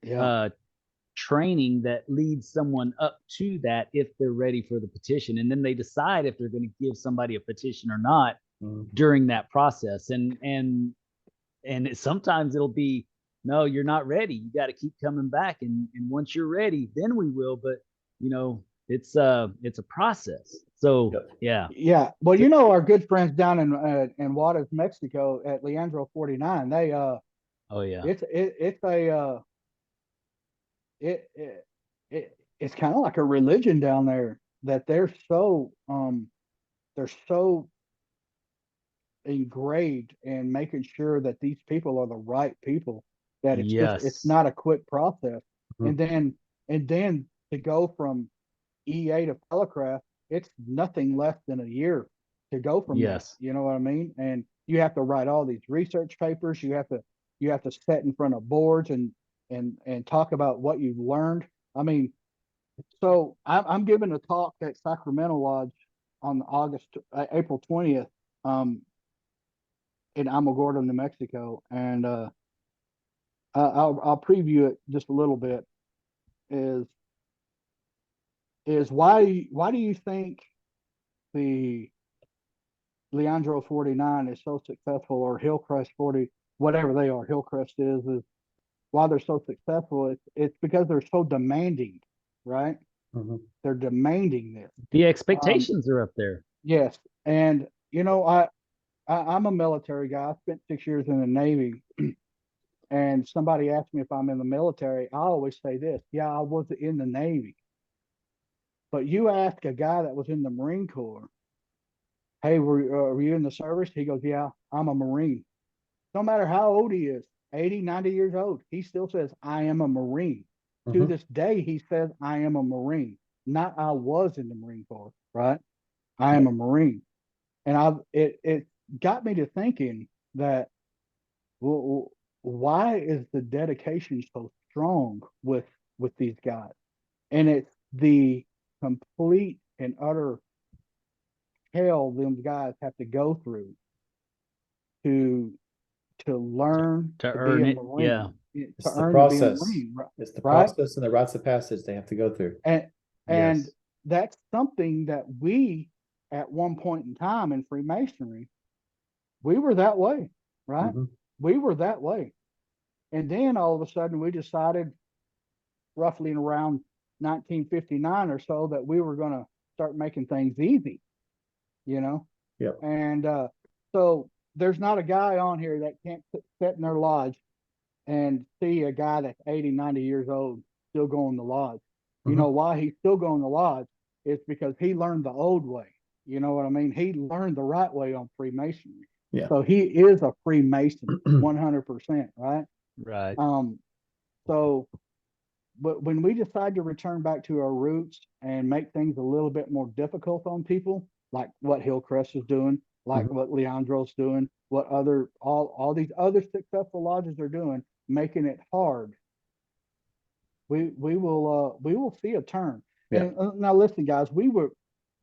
yeah, training that leads someone up to that if they're ready for the petition, and then they decide if they're going to give somebody a petition or not during that process. And sometimes it'll be, no, you're not ready. You got to keep coming back, and once you're ready, then we will. But it's a process. So Yep. yeah, yeah. Well, our good friends down in Juarez, Mexico, at Leandro 49. They oh yeah, it's a it's kind of like a religion down there that they're so engraved in making sure that these people are the right people, that it's yes, not a quick process. Mhm. And then to go from EA to Pellecraft, it's nothing less than a year to go from that. yes, You know what I mean? And you have to write all these research papers. You have to sit in front of boards and talk about what you've learned. I mean, so I'm giving a talk at Sacramento Lodge on April 20th, in Almager, New Mexico, and I'll preview it just a little bit. Is why do you think the Leandro 49 is so successful, or Hillcrest 40, whatever they are, Hillcrest is why they're so successful? It's because they're so demanding, right? Mhm. They're demanding this. the expectations are up there. Yes, and I'm a military guy. I spent 6 years in the Navy, and somebody asked me if I'm in the military. I always say this: yeah, I was in the Navy. But you ask a guy that was in the Marine Corps, hey, were you in the service? He goes, yeah, I'm a Marine. No matter how old he is, 80, 90 years old, he still says, I am a Marine. To Mhm. this day, he says, I am a Marine, not I was in the Marine Corps, right? I am a Marine. And it got me to thinking that, well, why is the dedication so strong with these guys? And it's the complete and utter hell them guys have to go through to learn To to be earn a it. Marine, Yeah. to It's the earn to be a process. Marine, It's the right? process and the rites of passage they have to go through. And Yes. that's something that we, at one point in time in Freemasonry, we were that way, right? Mhm. We were that way. And then all of a sudden we decided, roughly in around 1959 or so, that we were going to start making things easy, you know? Yep. And so there's not a guy on here that can't sit in their lodge and see a guy that's 80, 90 years old still going to lodge. You Mhm. know why he's still going to lodge? it's because he learned the old way. You know what I mean? He learned the right way on Freemasonry. Yeah. So he is a Freemason, 100%, right? Right. So, but when we decide to return back to our roots and make things a little bit more difficult on people, like what Hillcrest is doing, like what Leandro's doing, what all these other successful lodges are doing, making it hard, we will see a turn. Yeah. And now listen, guys, we were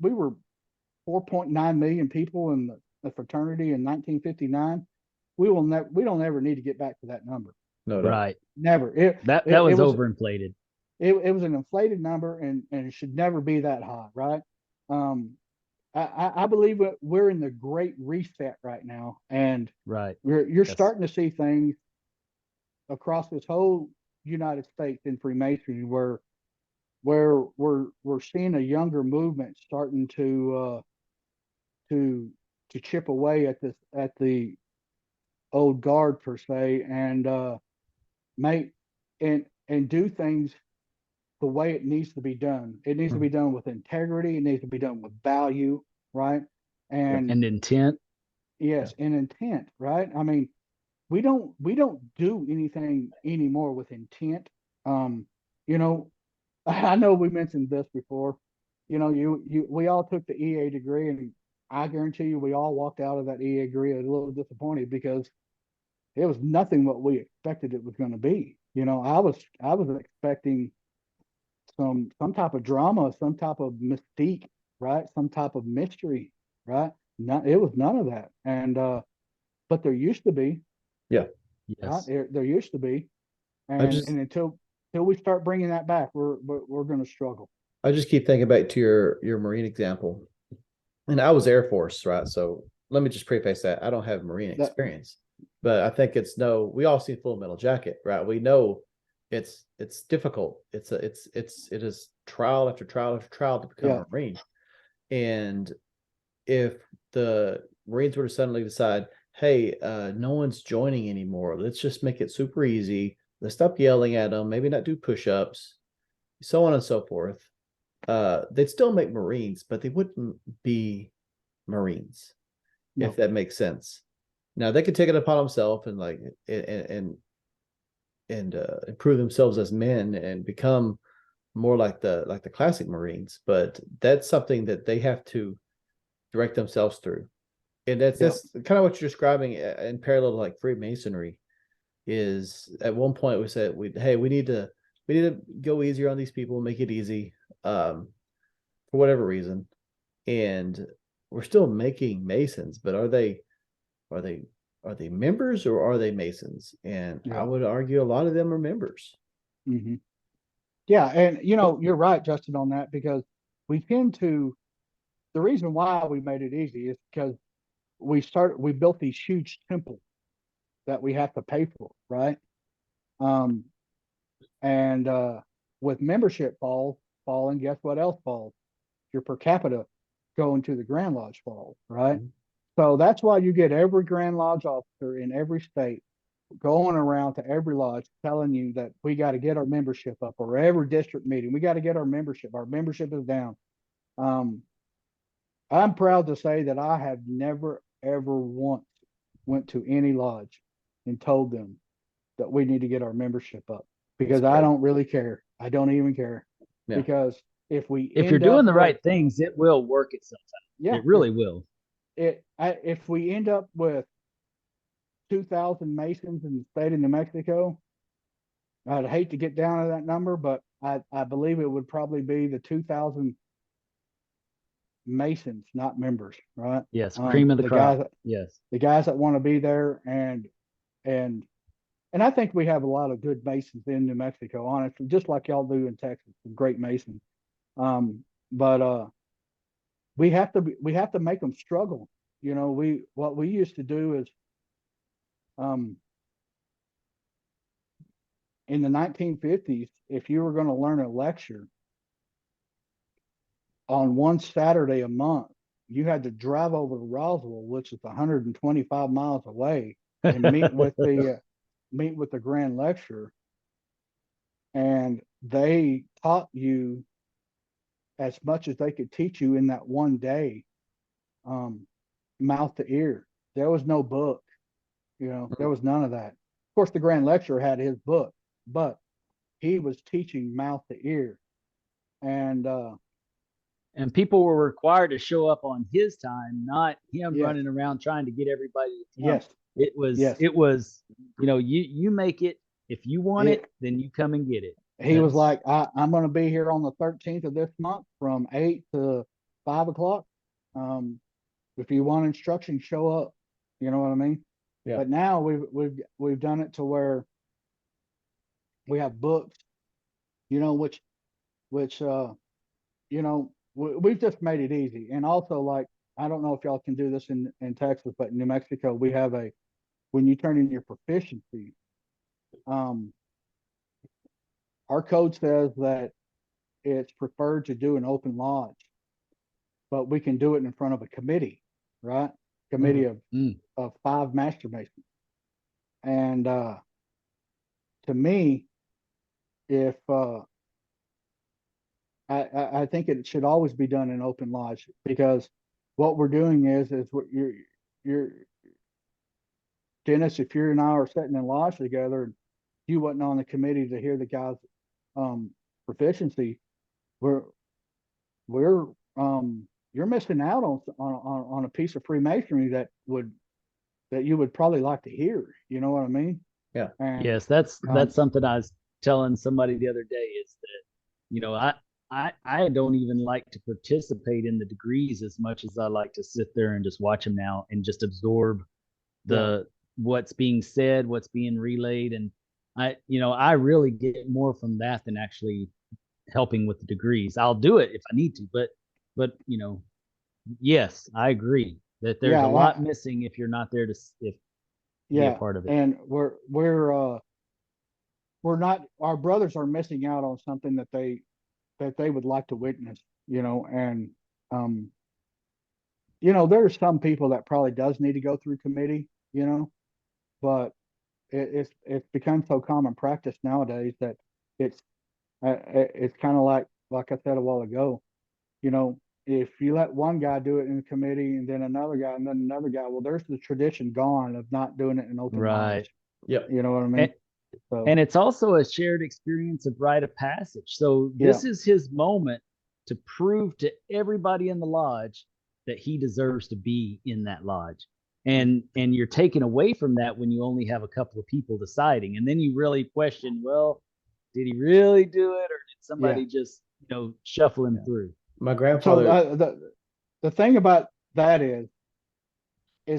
4.9 million people in the fraternity in 1959. We don't ever need to get back to that number. No. Right. Never. That was overinflated. It was an inflated number, and it should never be that high, right? I believe we're in the great reset right now, and Right. you're starting to see things across this whole United States in Freemasonry where we're seeing a younger movement starting to chip away at the old guard per se, and make and do things the way it needs to be done. It needs to be done with integrity. It needs to be done with value, right? And intent. yes, and intent, right? I mean, we don't do anything anymore with intent. You know, I know we mentioned this before. You know, we all took the EA degree, and I guarantee you, we all walked out of that EA degree a little disappointed because it was nothing what we expected it was going to be. You know, I was expecting some type of drama, some type of mystique, right? Some type of mystery, right? It was none of that. And but there used to be. Yeah. Right? Yes. There used to be. And until we start bringing that back, we're going to struggle. I just keep thinking back to your Marine example. And I was Air Force, right? So let me just preface that I don't have Marine experience, but I think we all see Full Metal Jacket, right? We know it's difficult. It is trial after trial after trial to become a Marine. And if the Marines were to suddenly decide, hey, no one's joining anymore, let's just make it super easy. Let's stop yelling at them, maybe not do push-ups, so on and so forth. They'd still make Marines, but they wouldn't be Marines, if that makes sense. Now they could take it upon themselves and improve themselves as men and become more like the classic Marines, but that's something that they have to direct themselves through. And that's kind of what you're describing in parallel to like Freemasonry. Is at one point we said we need to go easier on these people, make it easy, for whatever reason, and we're still making Masons, but are they members or are they Masons? And I would argue a lot of them are members. Mm-hmm. Yeah, and you're right, Justin, on that, because we tend to. The reason why we made it easy is because we built these huge temples that we have to pay for, right? And with membership falling, guess what else falls? Your per capita going to the Grand Lodge falls, right? Mm-hmm. So that's why you get every Grand Lodge officer in every state going around to every lodge telling you that we got to get our membership up, or every district meeting, we got to get our membership. Our membership is down. I'm proud to say that I have never, ever once went to any lodge and told them that we need to get our membership up, because I don't really care. I don't even care. Yeah. Because if you're doing the right things, it will work itself out. Yeah, it really will. If we end up with 2,000 Masons in the state of New Mexico, I'd hate to get down to that number, but I believe it would probably be the 2,000 Masons, not members, right? Yes, cream of the crop. The guys that want to be there, and I think we have a lot of good Masons in New Mexico, honestly, just like y'all do in Texas, great Masons. But we have to make them struggle. What we used to do is, in the 1950s, if you were going to learn a lecture on one Saturday a month, you had to drive over to Roswell, which is 125 miles away, and meet with the grand lecturer, and they taught you as much as they could teach you in that one day, mouth to ear. There was no book, there was none of that. Of course, the grand lecturer had his book, but he was teaching mouth to ear. And people were required to show up on his time, not him Yes. running around trying to get everybody to come. yes, It was, Yes. you make it. If you want it, then you come and get it. he was like, I'm going to be here on the 13th of this month from 8 to 5 o'clock. If you want instruction, show up. You know what I mean? Yeah. But now we've done it to where we have books, which we've just made it easy. And also, like, I don't know if y'all can do this in Texas, but in New Mexico, we have when you turn in your proficiency, our code says that it's preferred to do an open lodge, but we can do it in front of a committee, right? Committee of 5 master masons. And to me, if I think it should always be done in open lodge, because what we're doing is what you're Dennis, if you and I are sitting in lodge together and you wasn't on the committee to hear the guy's proficiency, we're you're missing out on a piece of Freemasonry that you would probably like to hear. You know what I mean? Yeah. And, Yes, that's something I was telling somebody the other day, is that, I don't even like to participate in the degrees as much as I like to sit there and just watch them now and just absorb what's being said, what's being relayed. And I really get more from that than actually helping with the degrees. I'll do it if I need to, but yes, I agree that there's a lot missing if you're not there to be a part of it. And we're not, our brothers are missing out on something that they would like to witness, and there's some people that probably does need to go through committee, but it's become so common practice nowadays that it's kind of like I said a while ago, if you let one guy do it in the committee and then another guy and then another guy, well, there's the tradition gone of not doing it in open lodge. Yep. You know what I mean? And it's also a shared experience of rite of passage. So this is his moment to prove to everybody in the lodge that he deserves to be in that lodge. And you're taken away from that when you only have a couple of people deciding. And then you really question, well, did he really do it, or did somebody just, shuffle him through? My grandfather. So the thing about that is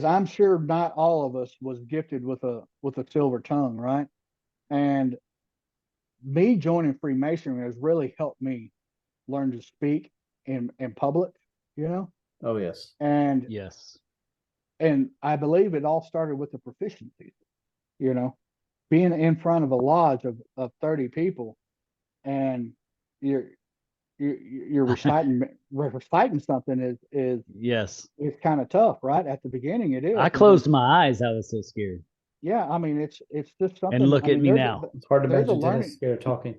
I'm sure not all of us was gifted with a silver tongue, right? And me joining Freemasonry has really helped me learn to speak in public, Oh yes. And yes. And I believe it all started with the proficiency, being in front of a lodge of 30 people, and you're reciting something is yes, it's kind of tough, right? At the beginning, it is. I closed my eyes. I was so scared. Yeah, I mean, it's just something. And look at me now. It's hard to imagine Dennis scared of talking.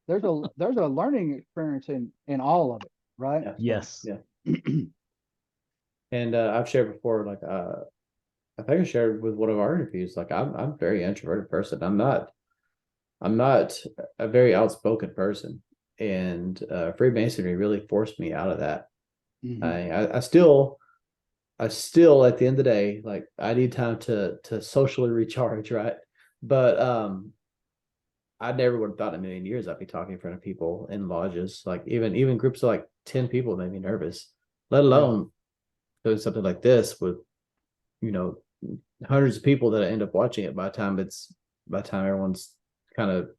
There's a learning experience in all of it, right? Yes. Yeah. And I've shared before, like I think I shared with one of our interviews, like I'm a very introverted person. I'm not a very outspoken person, and Freemasonry really forced me out of that. I still at the end of the day, like, I need time to socially recharge, right? But I never would have thought in a million years I'd be talking in front of people in lodges. Like even groups of like 10 people made me nervous, let alone doing something like this with hundreds of people that end up watching it by the time everyone's kind of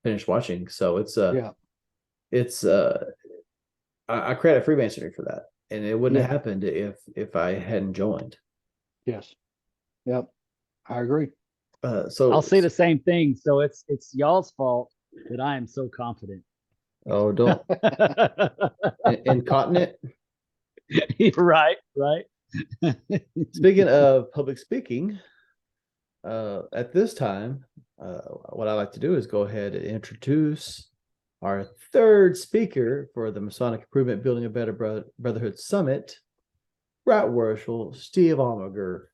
finished watching. So I credit Freemasonry for that, and it wouldn't have happened if I hadn't joined. Yes. Yep. I agree. So I'll say the same thing. So it's y'all's fault that I am so confident. Oh, don't. Incontinent. Right. Speaking of public speaking, at this time, what I like to do is go ahead and introduce our third speaker for the Masonic Improvement Building a Better Brotherhood Summit, Right Worship Steve Almager.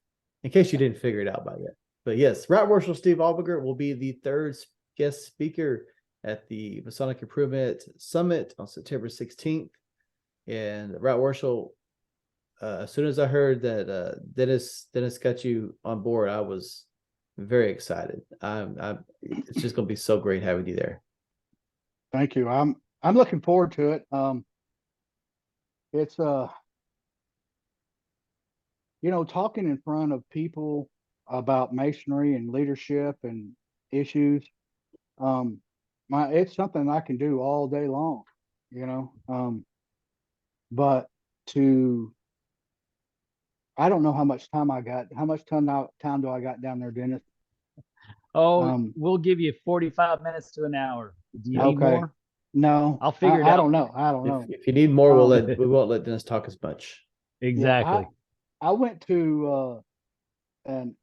In case you didn't figure it out by yet. But yes, Right Worship Steve Almager will be the third guest speaker at the Masonic Improvement Summit on September 16th. And Right Worship, as soon as I heard that Dennis got you on board, I was very excited. It's just going to be so great having you there. Thank you. I'm looking forward to it. It's talking in front of people about masonry and leadership and issues. It's something I can do all day long, but I don't know how much time I got. How much time do I got down there, Dennis? Oh, we'll give you 45 minutes to an hour. Do you need more? No, I'll figure it out. I don't know. If you need more, we won't let Dennis talk as much. Exactly. Yeah, I went to an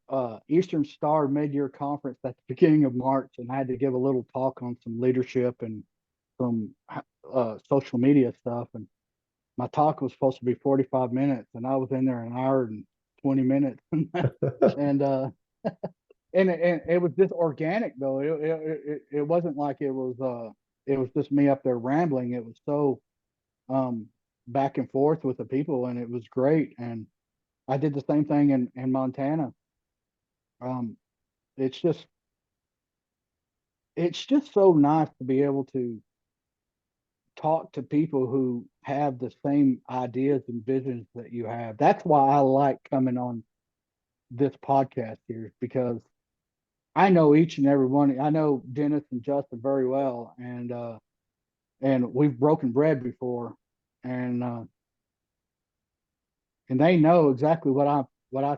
Eastern Star mid-year conference at the beginning of March, and I had to give a little talk on some leadership and some social media stuff. And my talk was supposed to be 45 minutes, and I was in there an hour and 20 minutes. and it was just organic though. It wasn't like it was just me up there rambling. It was so back and forth with the people, and it was great. And I did the same thing in Montana. It's just so nice to be able to talk to people who have the same ideas and visions that you have. That's why I like coming on this podcast here, because I know each and every one. I know Dennis and Justin very well, and we've broken bread before, and they know exactly what I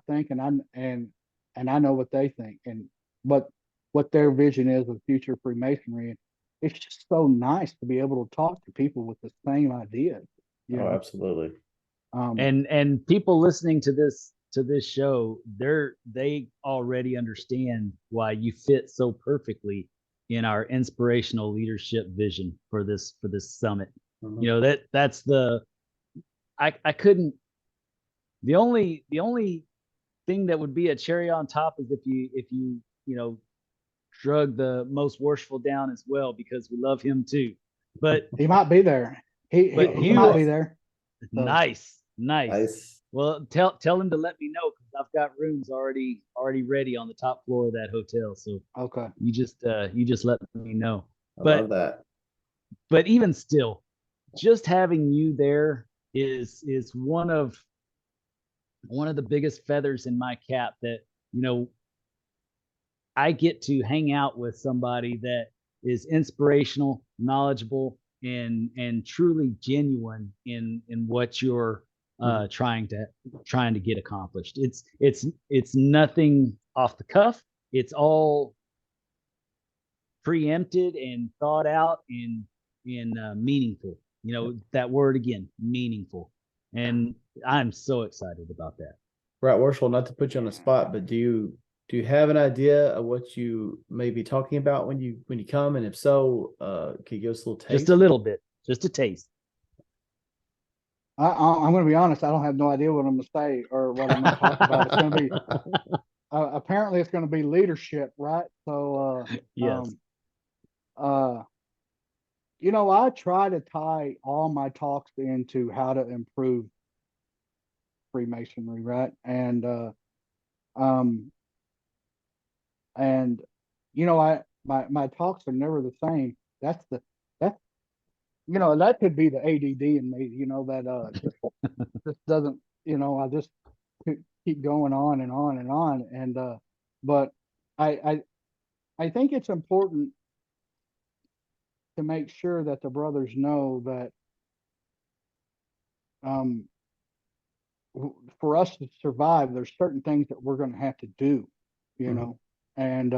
think, and I know what they think, and what their vision is of future Freemasonry. And it's just so nice to be able to talk to people with the same ideas. Absolutely. And people listening to this show, they already understand why you fit so perfectly in our inspirational leadership vision for this summit. Mm-hmm. That's I couldn't. The only thing that would be a cherry on top is if you drug the most worshipful down as well, because we love him too. But he might be there. He might be there. So. Nice. Well, tell him to let me know, because I've got rooms already ready on the top floor of that hotel. So okay, you just let me know. I love that. But even still, just having you there is one of the biggest feathers in my cap, that I get to hang out with somebody that is inspirational, knowledgeable, and truly genuine in what you're trying to get accomplished. It's nothing off the cuff. It's all preempted and thought out and meaningful. That word again, meaningful. And I'm so excited about that. Right, Worship, not to put you on the spot, but do you have an idea of what you may be talking about when you come? And if so, can you give us a little taste? Just a little bit, just a taste. I'm going to be honest. I don't have no idea what I'm going to say or what I'm going to talk about. It's going to be apparently it's going to be leadership, right? So yes. I try to tie all my talks into how to improve Freemasonry, right? And my talks are never the same. That could be the ADD in me, that just doesn't, I just keep going on and on and on. And but I think it's important to make sure that the brothers know that for us to survive, there's certain things that we're going to have to do, and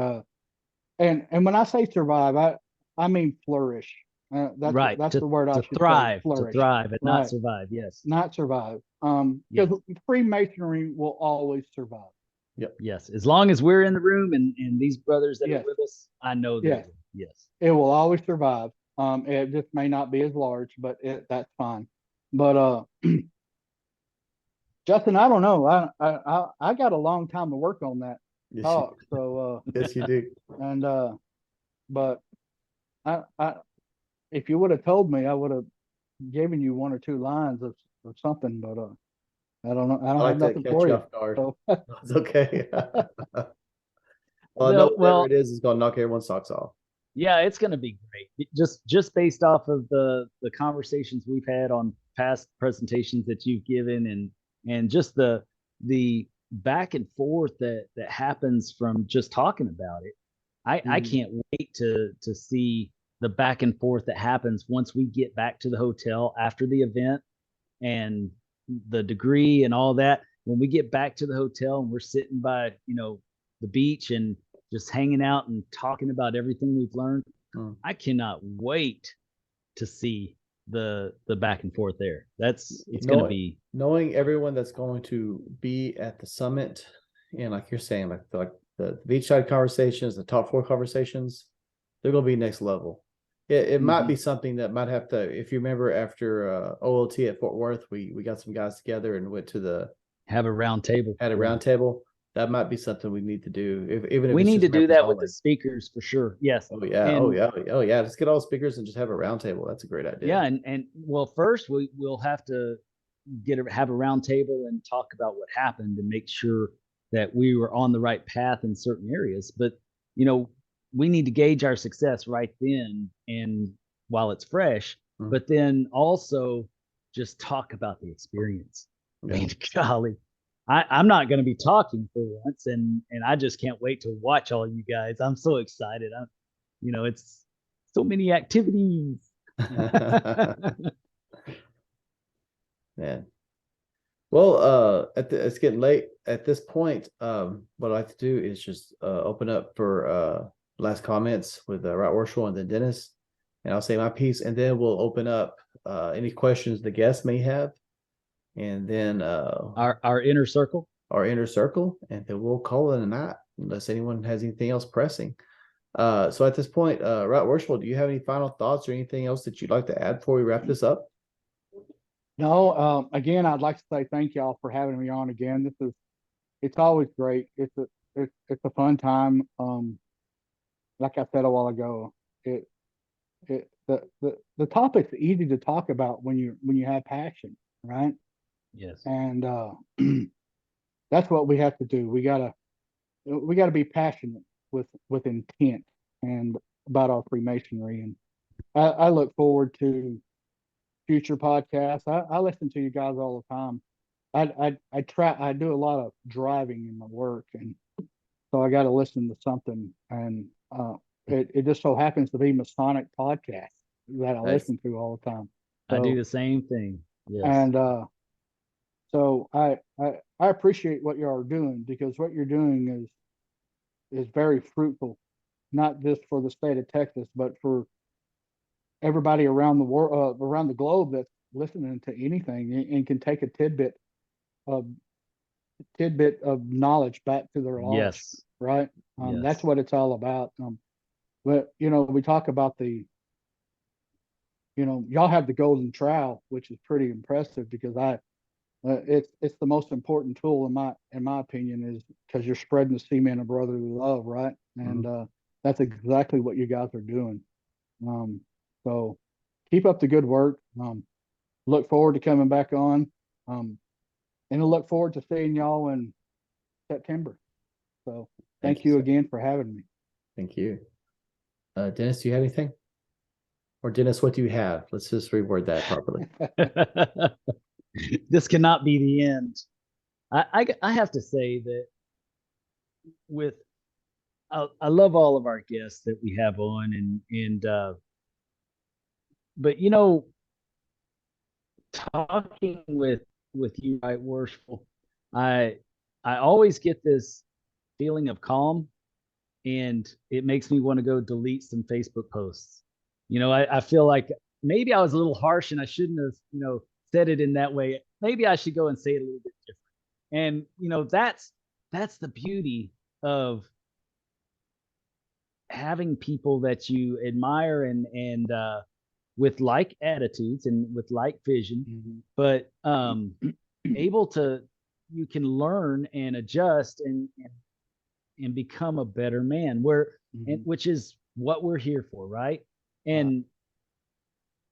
when I say survive, I mean flourish. That's right. That's the word I should thrive. say. Flourish. To thrive, and right. Not survive. Yes. Not survive. Because Freemasonry will always survive. Yep. Yes. As long as we're in the room and these brothers that are with us, I know that. Yes. It will always survive. It just may not be as large, but that's fine. But Justin, I don't know. I got a long time to work on that Yes, talk. So yes, you do. and but I if you would have told me, I would have given you one or two lines of or something. But I don't know. I I don't have like to nothing catch for you you. off guard. So It's okay. Well, I know whatever it is going to knock everyone's socks off. yeah, it's going to be great. Just based off of the conversations we've had on past presentations that you've given, and just the back and forth that happens from just talking about it. I can't wait to see the back and forth that happens once we get back to the hotel after the event and the degree and all that. When we get back to the hotel and we're sitting by, the beach and just hanging out and talking about everything we've learned, I cannot wait to see the back and forth there. It's going to be knowing everyone that's going to be at the summit, and like you're saying, like the beachside conversations, the top four conversations, they're going to be next level. It might be something that might have to, if you remember after OLT at Fort Worth, we got some guys together and went to have a round table. Had a round table. That might be something we need to do. Even if we it's need just to do that only. with the speakers for sure. Yes. Oh yeah. And, oh yeah. Let's get all the speakers and just have a round table. That's a great idea. Yeah, and well, first we'll have to have a round table and talk about what happened and make sure that we were on the right path in certain areas. But we need to gauge our success right then and while it's fresh, but then also just talk about the experience. I mean, golly, I'm not going to be talking for once, and I just can't wait to watch all you guys. I'm so excited. It's so many activities. Man. Well, it's getting late at this point. What I'd like to do is just open up for last comments with Right Worship and then Dennis, and I'll say my piece, and then we'll open up any questions the guests may have, and then our inner circle, and then we'll call it a night unless anyone has anything else pressing. So at this point, Right Worship, do you have any final thoughts or anything else that you'd like to add before we wrap this up? No, again, I'd like to say thank y'all for having me on again. It's always great. It's a fun time. Like I said a while ago, the topic's easy to talk about when you have passion, right? Yes. And that's what we have to do. We gotta be passionate with intent and about our Freemasonry. And I look forward to future podcasts. I listen to you guys all the time. I do a lot of driving in my work, and so I got to listen to something. And it just so happens to be Masonic podcast that I listen to all the time. So, I do the same thing. Yes. And so I appreciate what you are doing, because what you're doing is very fruitful, not just for the state of Texas, but for everybody around the world, around the globe, that's listening to anything and can take a tidbit of knowledge back to their lives. Yes. Right. Yes. That's what it's all about. But we talk about y'all have the golden trowel, which is pretty impressive, because it's the most important tool in my opinion, is because you're spreading the cement of brotherly love, right? And that's exactly what you guys are doing. So keep up the good work. Look forward to coming back on. And I look forward to seeing y'all in September. So thank you again for having me. Thank you. Dennis, do you have anything? Or Dennis, what do you have? Let's just reword that properly. This cannot be the end. I have to say that I love all of our guests that we have on, but talking with you, Right Worshipful, I always get this feeling of calm, and it makes me want to go delete some Facebook posts. I feel like maybe I was a little harsh and I shouldn't have, said it in that way. Maybe I should go and say it a little bit different. And, that's the beauty of having people that you admire and with like attitudes and with like vision, but able to, you can learn and adjust and become a better man, which is what we're here for, right? And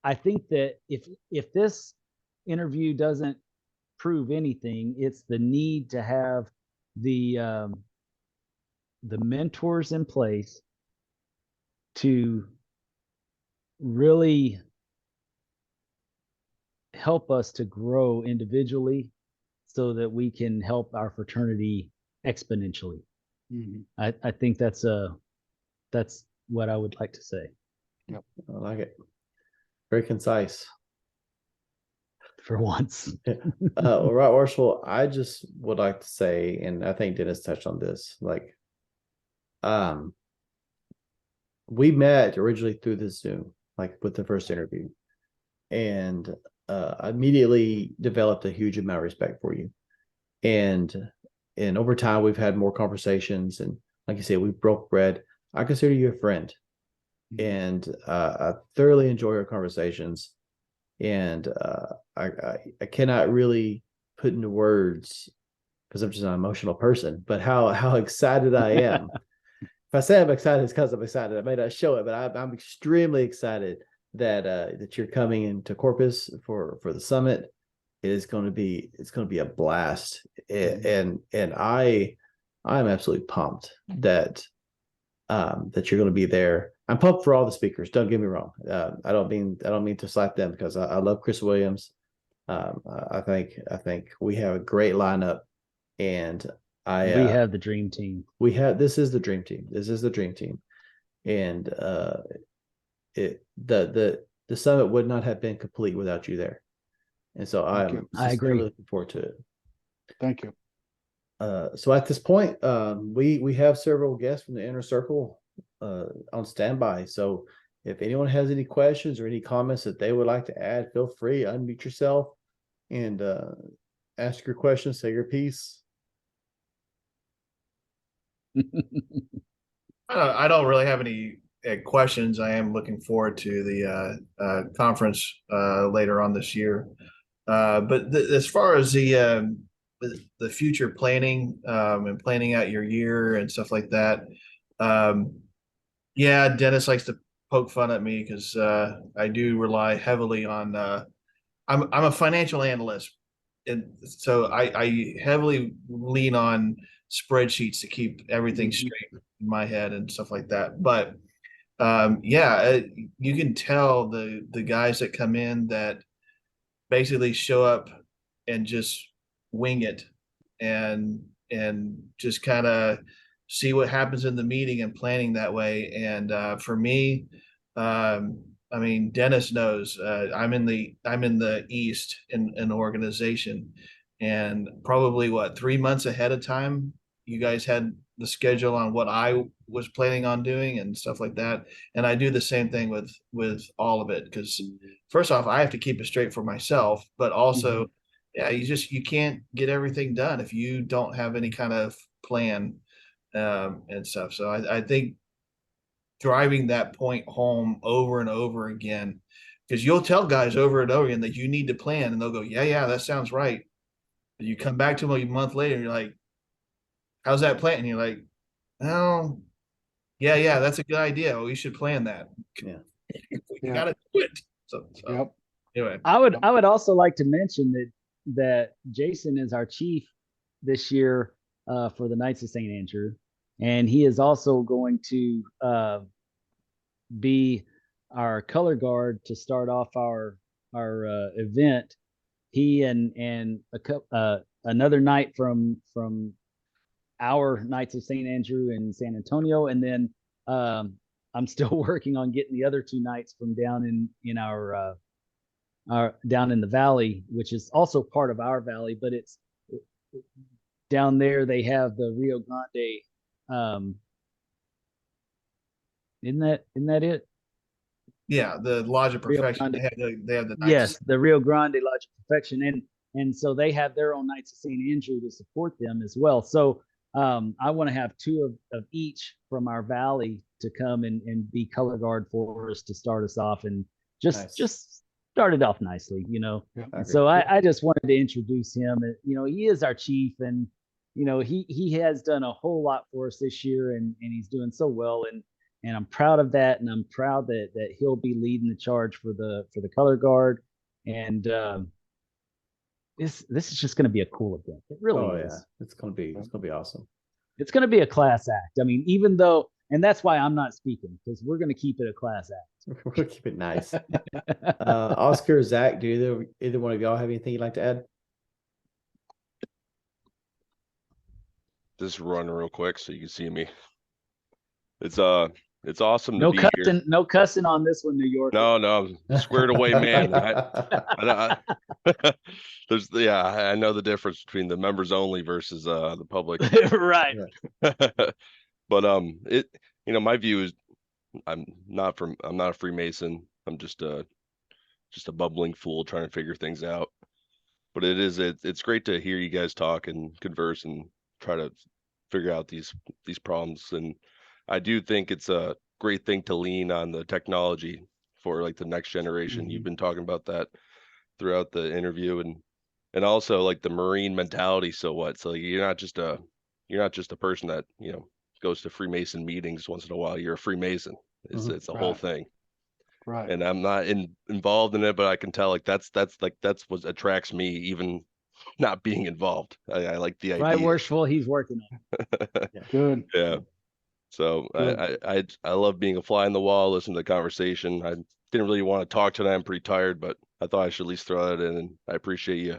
I think that if this interview doesn't prove anything, it's the need to have the mentors in place to really help us to grow individually so that we can help our fraternity exponentially. I think that's what I would like to say. Yep, I like it. Very concise. For once. Well, Right Marshall, I just would like to say, and I think Dennis touched on this, like, we met originally through the Zoom, like with the first interview, and I immediately developed a huge amount of respect for you, and over time we've had more conversations, and like you said, we broke bread. I consider you a friend, and I thoroughly enjoy our conversations, and I cannot really put into words, because I'm just an emotional person, but how excited I am. If I say I'm excited, it's because I'm excited. I may not show it, but I'm extremely excited that you're coming into Corpus for the summit. It's going to be a blast, and I'm absolutely pumped that you're going to be there. I'm pumped for all the speakers. Don't get me wrong. I don't mean to slight them, because I love Chris Williams. I think we have a great lineup, and we have the dream team. This is the dream team. This is the dream team, and the summit would not have been complete without you there, and so I agree. Looking forward to it. Thank you. So at this point, we have several guests from the inner circle on standby. So if anyone has any questions or any comments that they would like to add, feel free, unmute yourself and ask your questions, say your piece. I don't really have any questions. I am looking forward to the conference later on this year. But as far as the future planning and planning out your year and stuff like that, yeah, Dennis likes to poke fun at me because I do rely heavily on. I'm a financial analyst, and so I heavily lean on spreadsheets to keep everything straight in my head and stuff like that. But yeah, you can tell the guys that come in that basically show up and just wing it and just kind of see what happens in the meeting and planning that way. And for me, I mean, Dennis knows I'm in the East in an organization, and probably 3 months ahead of time, you guys had the schedule on what I was planning on doing and stuff like that. And I do the same thing with all of it, because first off, I have to keep it straight for myself, but also, yeah, you can't get everything done if you don't have any kind of plan and stuff. So I think driving that point home over and over again, because you'll tell guys over and over again that you need to plan, and they'll go, yeah, that sounds right. But you come back to them a month later and you're like, how's that plan? And you're like, oh, yeah, that's a good idea. We should plan that. Yeah. We gotta do it. So Yep. Anyway. I would also like to mention that Jason is our chief this year for the Knights of St. Andrew, and he is also going to be our color guard to start off our event. He and another knight from our Knights of St. Andrew in San Antonio, and then I'm still working on getting the other two knights from down in our down in the valley, which is also part of our valley, but it's down there. They have the Rio Grande. Isn't that it? Yeah, the Lodge of Perfection. They have the Knights. Yes, the Rio Grande Lodge of Perfection, and so they have their own Knights of St. Andrew to support them as well. So I want to have two of each from our valley to come and be color guard for us to start us off and just start it off nicely, you know. Yeah. And so I just wanted to introduce him. And, you know, he is our chief, and you know, he has done a whole lot for us this year, and he's doing so well, and I'm proud of that, and I'm proud that he'll be leading the charge for the color guard. And this is just going to be a cool event. It really is. Yeah, it's gonna be awesome. It's going to be a class act. I mean, even though, and that's why I'm not speaking, because we're going to keep it a class act. We'll keep it nice. Oscar, Zach, do either one of y'all have anything you'd like to add? Just run real quick so you can see me. It's awesome to No be cussing, here. no cussing on this one, New York. No, I'm squared away, man. I know the difference between the members only versus the public. Right. But my view is I'm not a Freemason. I'm just a bubbling fool trying to figure things out. But it's great to hear you guys talk and converse and try to figure out these problems. And I do think it's a great thing to lean on the technology for like the next generation. Mm-hmm. You've been talking about that throughout the interview, and also like the Marine mentality. So what? So you're not just a person that, you know, goes to Freemason meetings once in a while. You're a Freemason. It's a whole thing. Right. And I'm not involved in it, but I can tell like that's what attracts me, even not being involved. I like the idea. Right, worshipful. He's working on it. Good. Yeah. So Good. I love being a fly on the wall, listen to the conversation. I didn't really want to talk tonight. I'm pretty tired, but I thought I should at least throw that in. And I appreciate you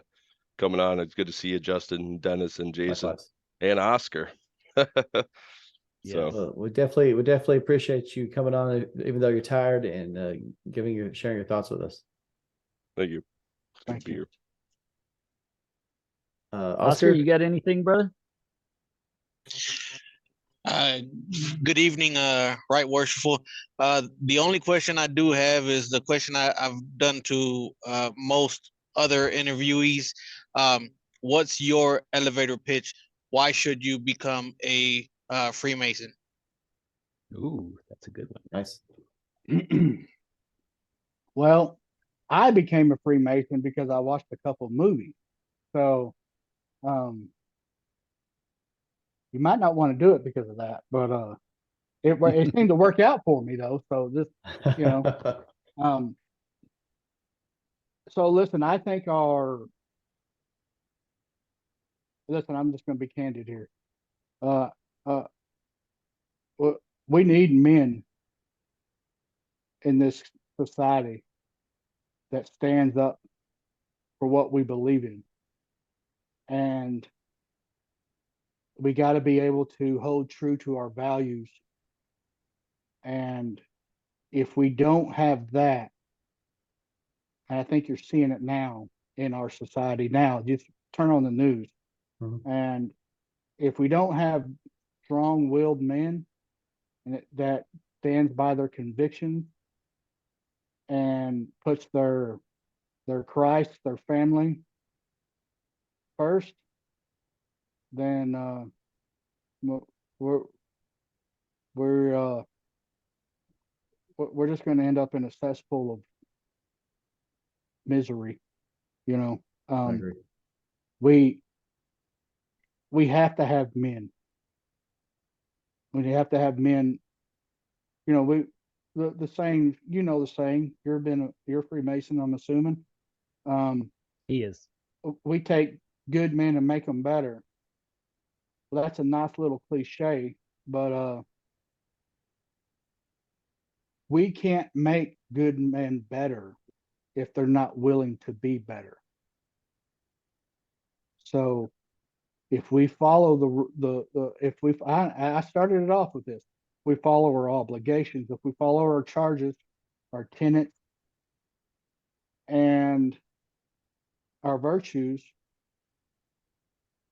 coming on. It's good to see you, Justin, Dennis, and Jason, Likewise. and Oscar. So Well, we definitely appreciate you coming on, even though you're tired, and sharing your thoughts with us. thank you. It's good Thank to be you. here. Oscar, you got anything, brother? Good evening, right worshipful. The only question I do have is the question I've done to most other interviewees. What's your elevator pitch? Why should you become a Freemason? Ooh, that's a good one. Nice. Well, I became a Freemason because I watched a couple movies. So, you might not want to do it because of that, but it seemed to work out for me though. So just, you know, so listen, I think listen, I'm just going to be candid here. We need men in this society that stands up for what we believe in. And we got to be able to hold true to our values. And if we don't have that, and I think you're seeing it now in our society now, just turn on the news. Mhm. And if we don't have strong-willed men that stands by their convictions and puts their Christ, their family first, then we're just going to end up in a cesspool of misery. You know, I agree. we have to have men. We have to have men. You know, the saying. You know the saying. You're a Freemason, I'm assuming. He is. We take good men and make them better. Well, that's a nice little cliche, but we can't make good men better if they're not willing to be better. So if we follow I started it off with this. We follow our obligations. If we follow our charges, our tenets, and our virtues,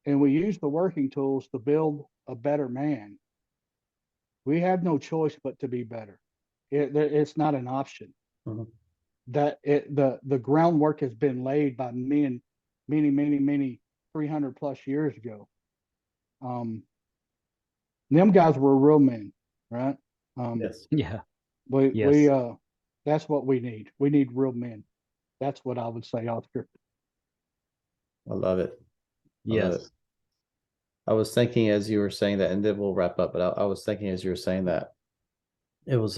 and we use the working tools to build a better man, we have no choice but to be better. It's not an option. Mhm. The groundwork has been laid by men many 300 plus years ago. them guys were real men, right? Yes. Yeah. We Yes. that's what we need. We need real men. That's what I would say, Oscar. I love it. I love it. Yes. I was thinking as you were saying that, and then we'll wrap up, but I was thinking as you were saying that, it was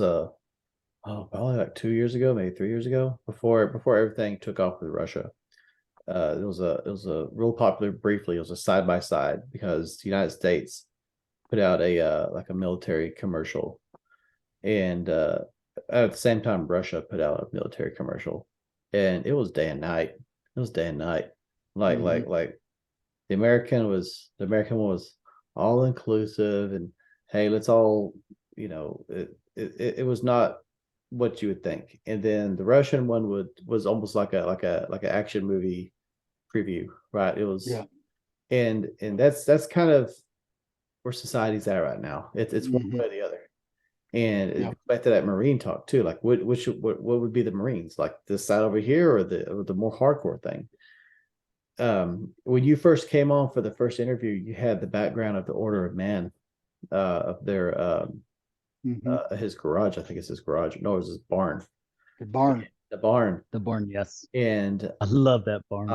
probably like 2 years ago, maybe 3 years ago, before everything took off with Russia. It was a real popular, briefly, it was a side by side because the United States put out a like a military commercial, and at the same time Russia put out a military commercial, and it was day and night. It was day and night. Like the American one was all inclusive, and hey, let's all, it was not what you would think. And then the Russian one was almost like an action movie preview, right? It was, Yeah. and that's kind of where society's at right now. It's one Mhm. way or the other. And it Yeah. goes back to that Marine talk too. Like what would be the Marines? Like this side over here, or the more hardcore thing? When you first came on for the first interview, you had the background of the Order of Man, of their Mhm. his garage. I think it's his garage. No, it was his barn. The barn. The barn. The barn. Yes. And I love that barn.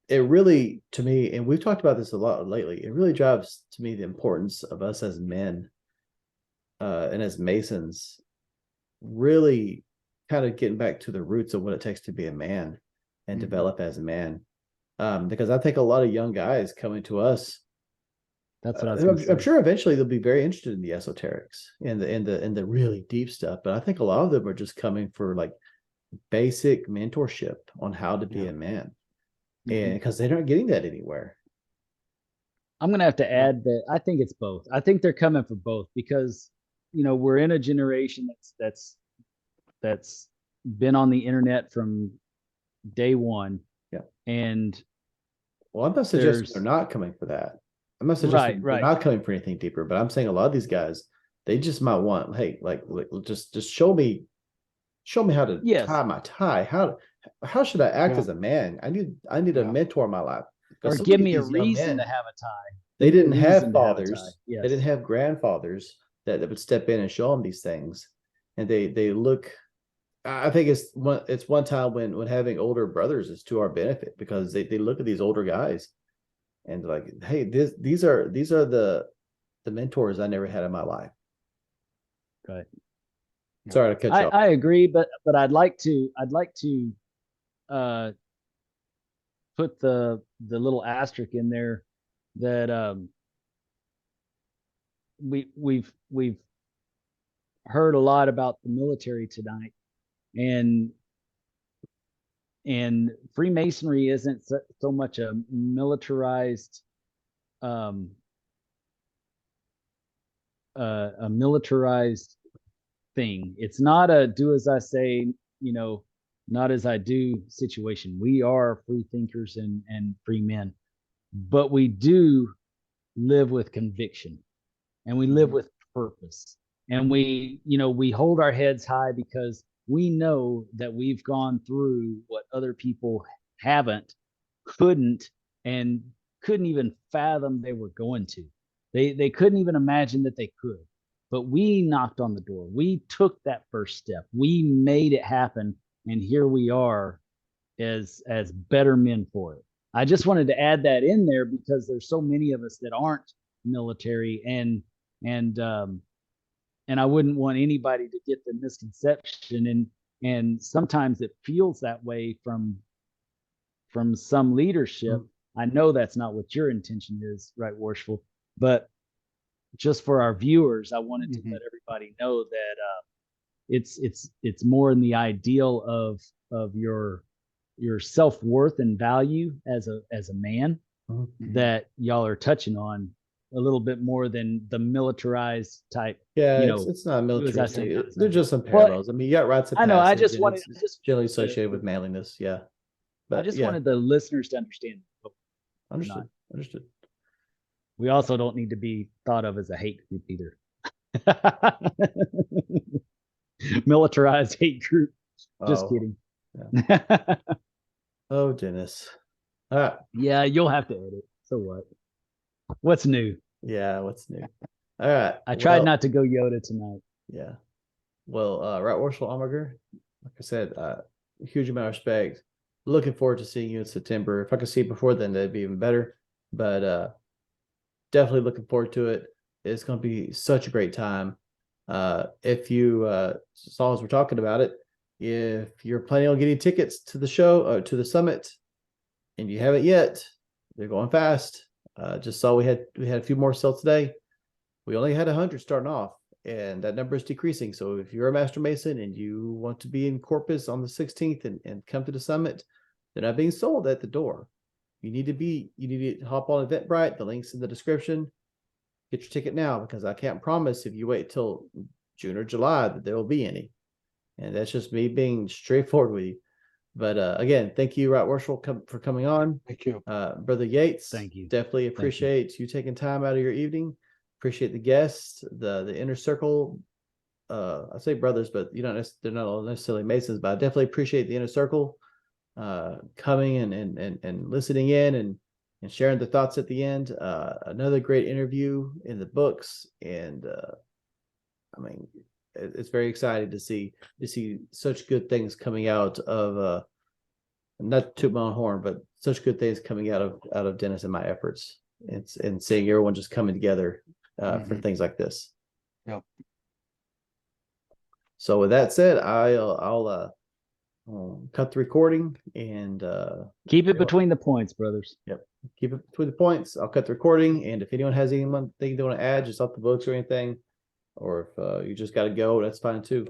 it really, to me, and we've talked about this a lot lately, it really drives to me the importance of us as men, and as Masons, really kind of getting back to the roots of what it takes to be a man and Mhm. develop as a man. Because I think a lot of young guys coming to us, That's what I was gonna I'm say. sure eventually they'll be very interested in the esoterics and the really deep stuff. But I think a lot of them are just coming for like basic mentorship on how to be Yeah. a man, Mhm. and because they're not getting that anywhere. I'm gonna have to Yeah. add that I think it's both. I think they're coming for both because we're in a generation that's been on the internet from day one. Yeah. And Well, I'm not suggesting they're there's not coming for that. I'm not right, suggesting they're right. not coming for anything deeper, but I'm saying a lot of these guys, they just might want, hey, like just show me how to Yes. tie my tie. How should I act Yeah. as a man? I need a Yeah. mentor in my life. Or Because some give of me a these young reason men, to have a tie. they Give me a didn't have reason to have a tie. fathers, they Yes. didn't have grandfathers that would step in and show them these things. And they look, I think it's one time when having older brothers is to our benefit, because they look at these older guys and like, hey, these are the mentors I never had in my life. Right. Sorry to cut you off. I agree, but I'd like to put the little asterisk in there that we've heard a lot about the military tonight, and Freemasonry isn't so much a militarized a militarized thing. It's not a do as I say, not as I do situation. We are free thinkers and free men, but we do live with conviction, and we live with purpose, and we hold our heads high because we know that we've gone through what other people haven't, couldn't, and couldn't even fathom they were going to. They couldn't even imagine that they could. But we knocked on the door. We took that first step. We made it happen, and here we are as better men for it. I just wanted to add that in there because there's so many of us that aren't military, and I wouldn't want anybody to get the misconception, and sometimes it feels that way from some leadership. I know that's not what your intention is, right, Worshipful, but just for our viewers, I wanted to let everybody know that it's more in the ideal of your self-worth and value as a man that y'all are touching on a little bit more than the militarized type. Yeah, it's not militaristic. Well, There's just some parallels. I mean, you got rites of I know. passage, and it's generally wanted associated with manliness. Yeah, but I just yeah, wanted the listeners to understand. understood. Understood. We also don't need to be thought of as a hate group either. Militarized hate group. Just kidding. Yeah. Oh, Dennis. Yeah, you'll have to edit. So what? What's new? Yeah, what's new? All right. I tried well, not to go Yoda tonight. Yeah. Well, Right Worshipful Almager, like I said, huge amount of respect. Looking forward to seeing you in September. If I could see it before then, that'd be even better. But definitely looking forward to it. It's going to be such a great time. If you, as long as we're talking about it, if you're planning on getting tickets to the show, to the summit, and you haven't yet, they're going fast. Just saw we had a few more sales today. We only had 100 starting off, and that number is decreasing. So if you're a Master Mason and you want to be in Corpus on the 16th and come to the summit, they're not being sold at the door. You need to hop on Eventbrite. The link's in the description. Get your ticket now, because I can't promise if you wait till June or July that there will be any. And that's just me being straightforward with you. But again, thank you, Right Worshipful, for coming on. Thank you. Brother Yates. Thank you. Definitely appreciate you taking time out of your evening. Appreciate the guests, the inner circle. I say brothers, but they're not all necessarily Masons, but I definitely appreciate the inner circle coming and listening in and sharing the thoughts at the end. Another great interview in the books, and I mean, it's very exciting to see such good things coming out of not to toot my own horn, but such good things coming out of Dennis and my efforts. And seeing everyone just coming together for things like this. Yep. So with that said, I'll cut the recording and Keep it between the points, brothers. keep it between the points. I'll cut the recording, and if anyone has anything they want to add just off the books or anything, or if you just got to go, that's fine too.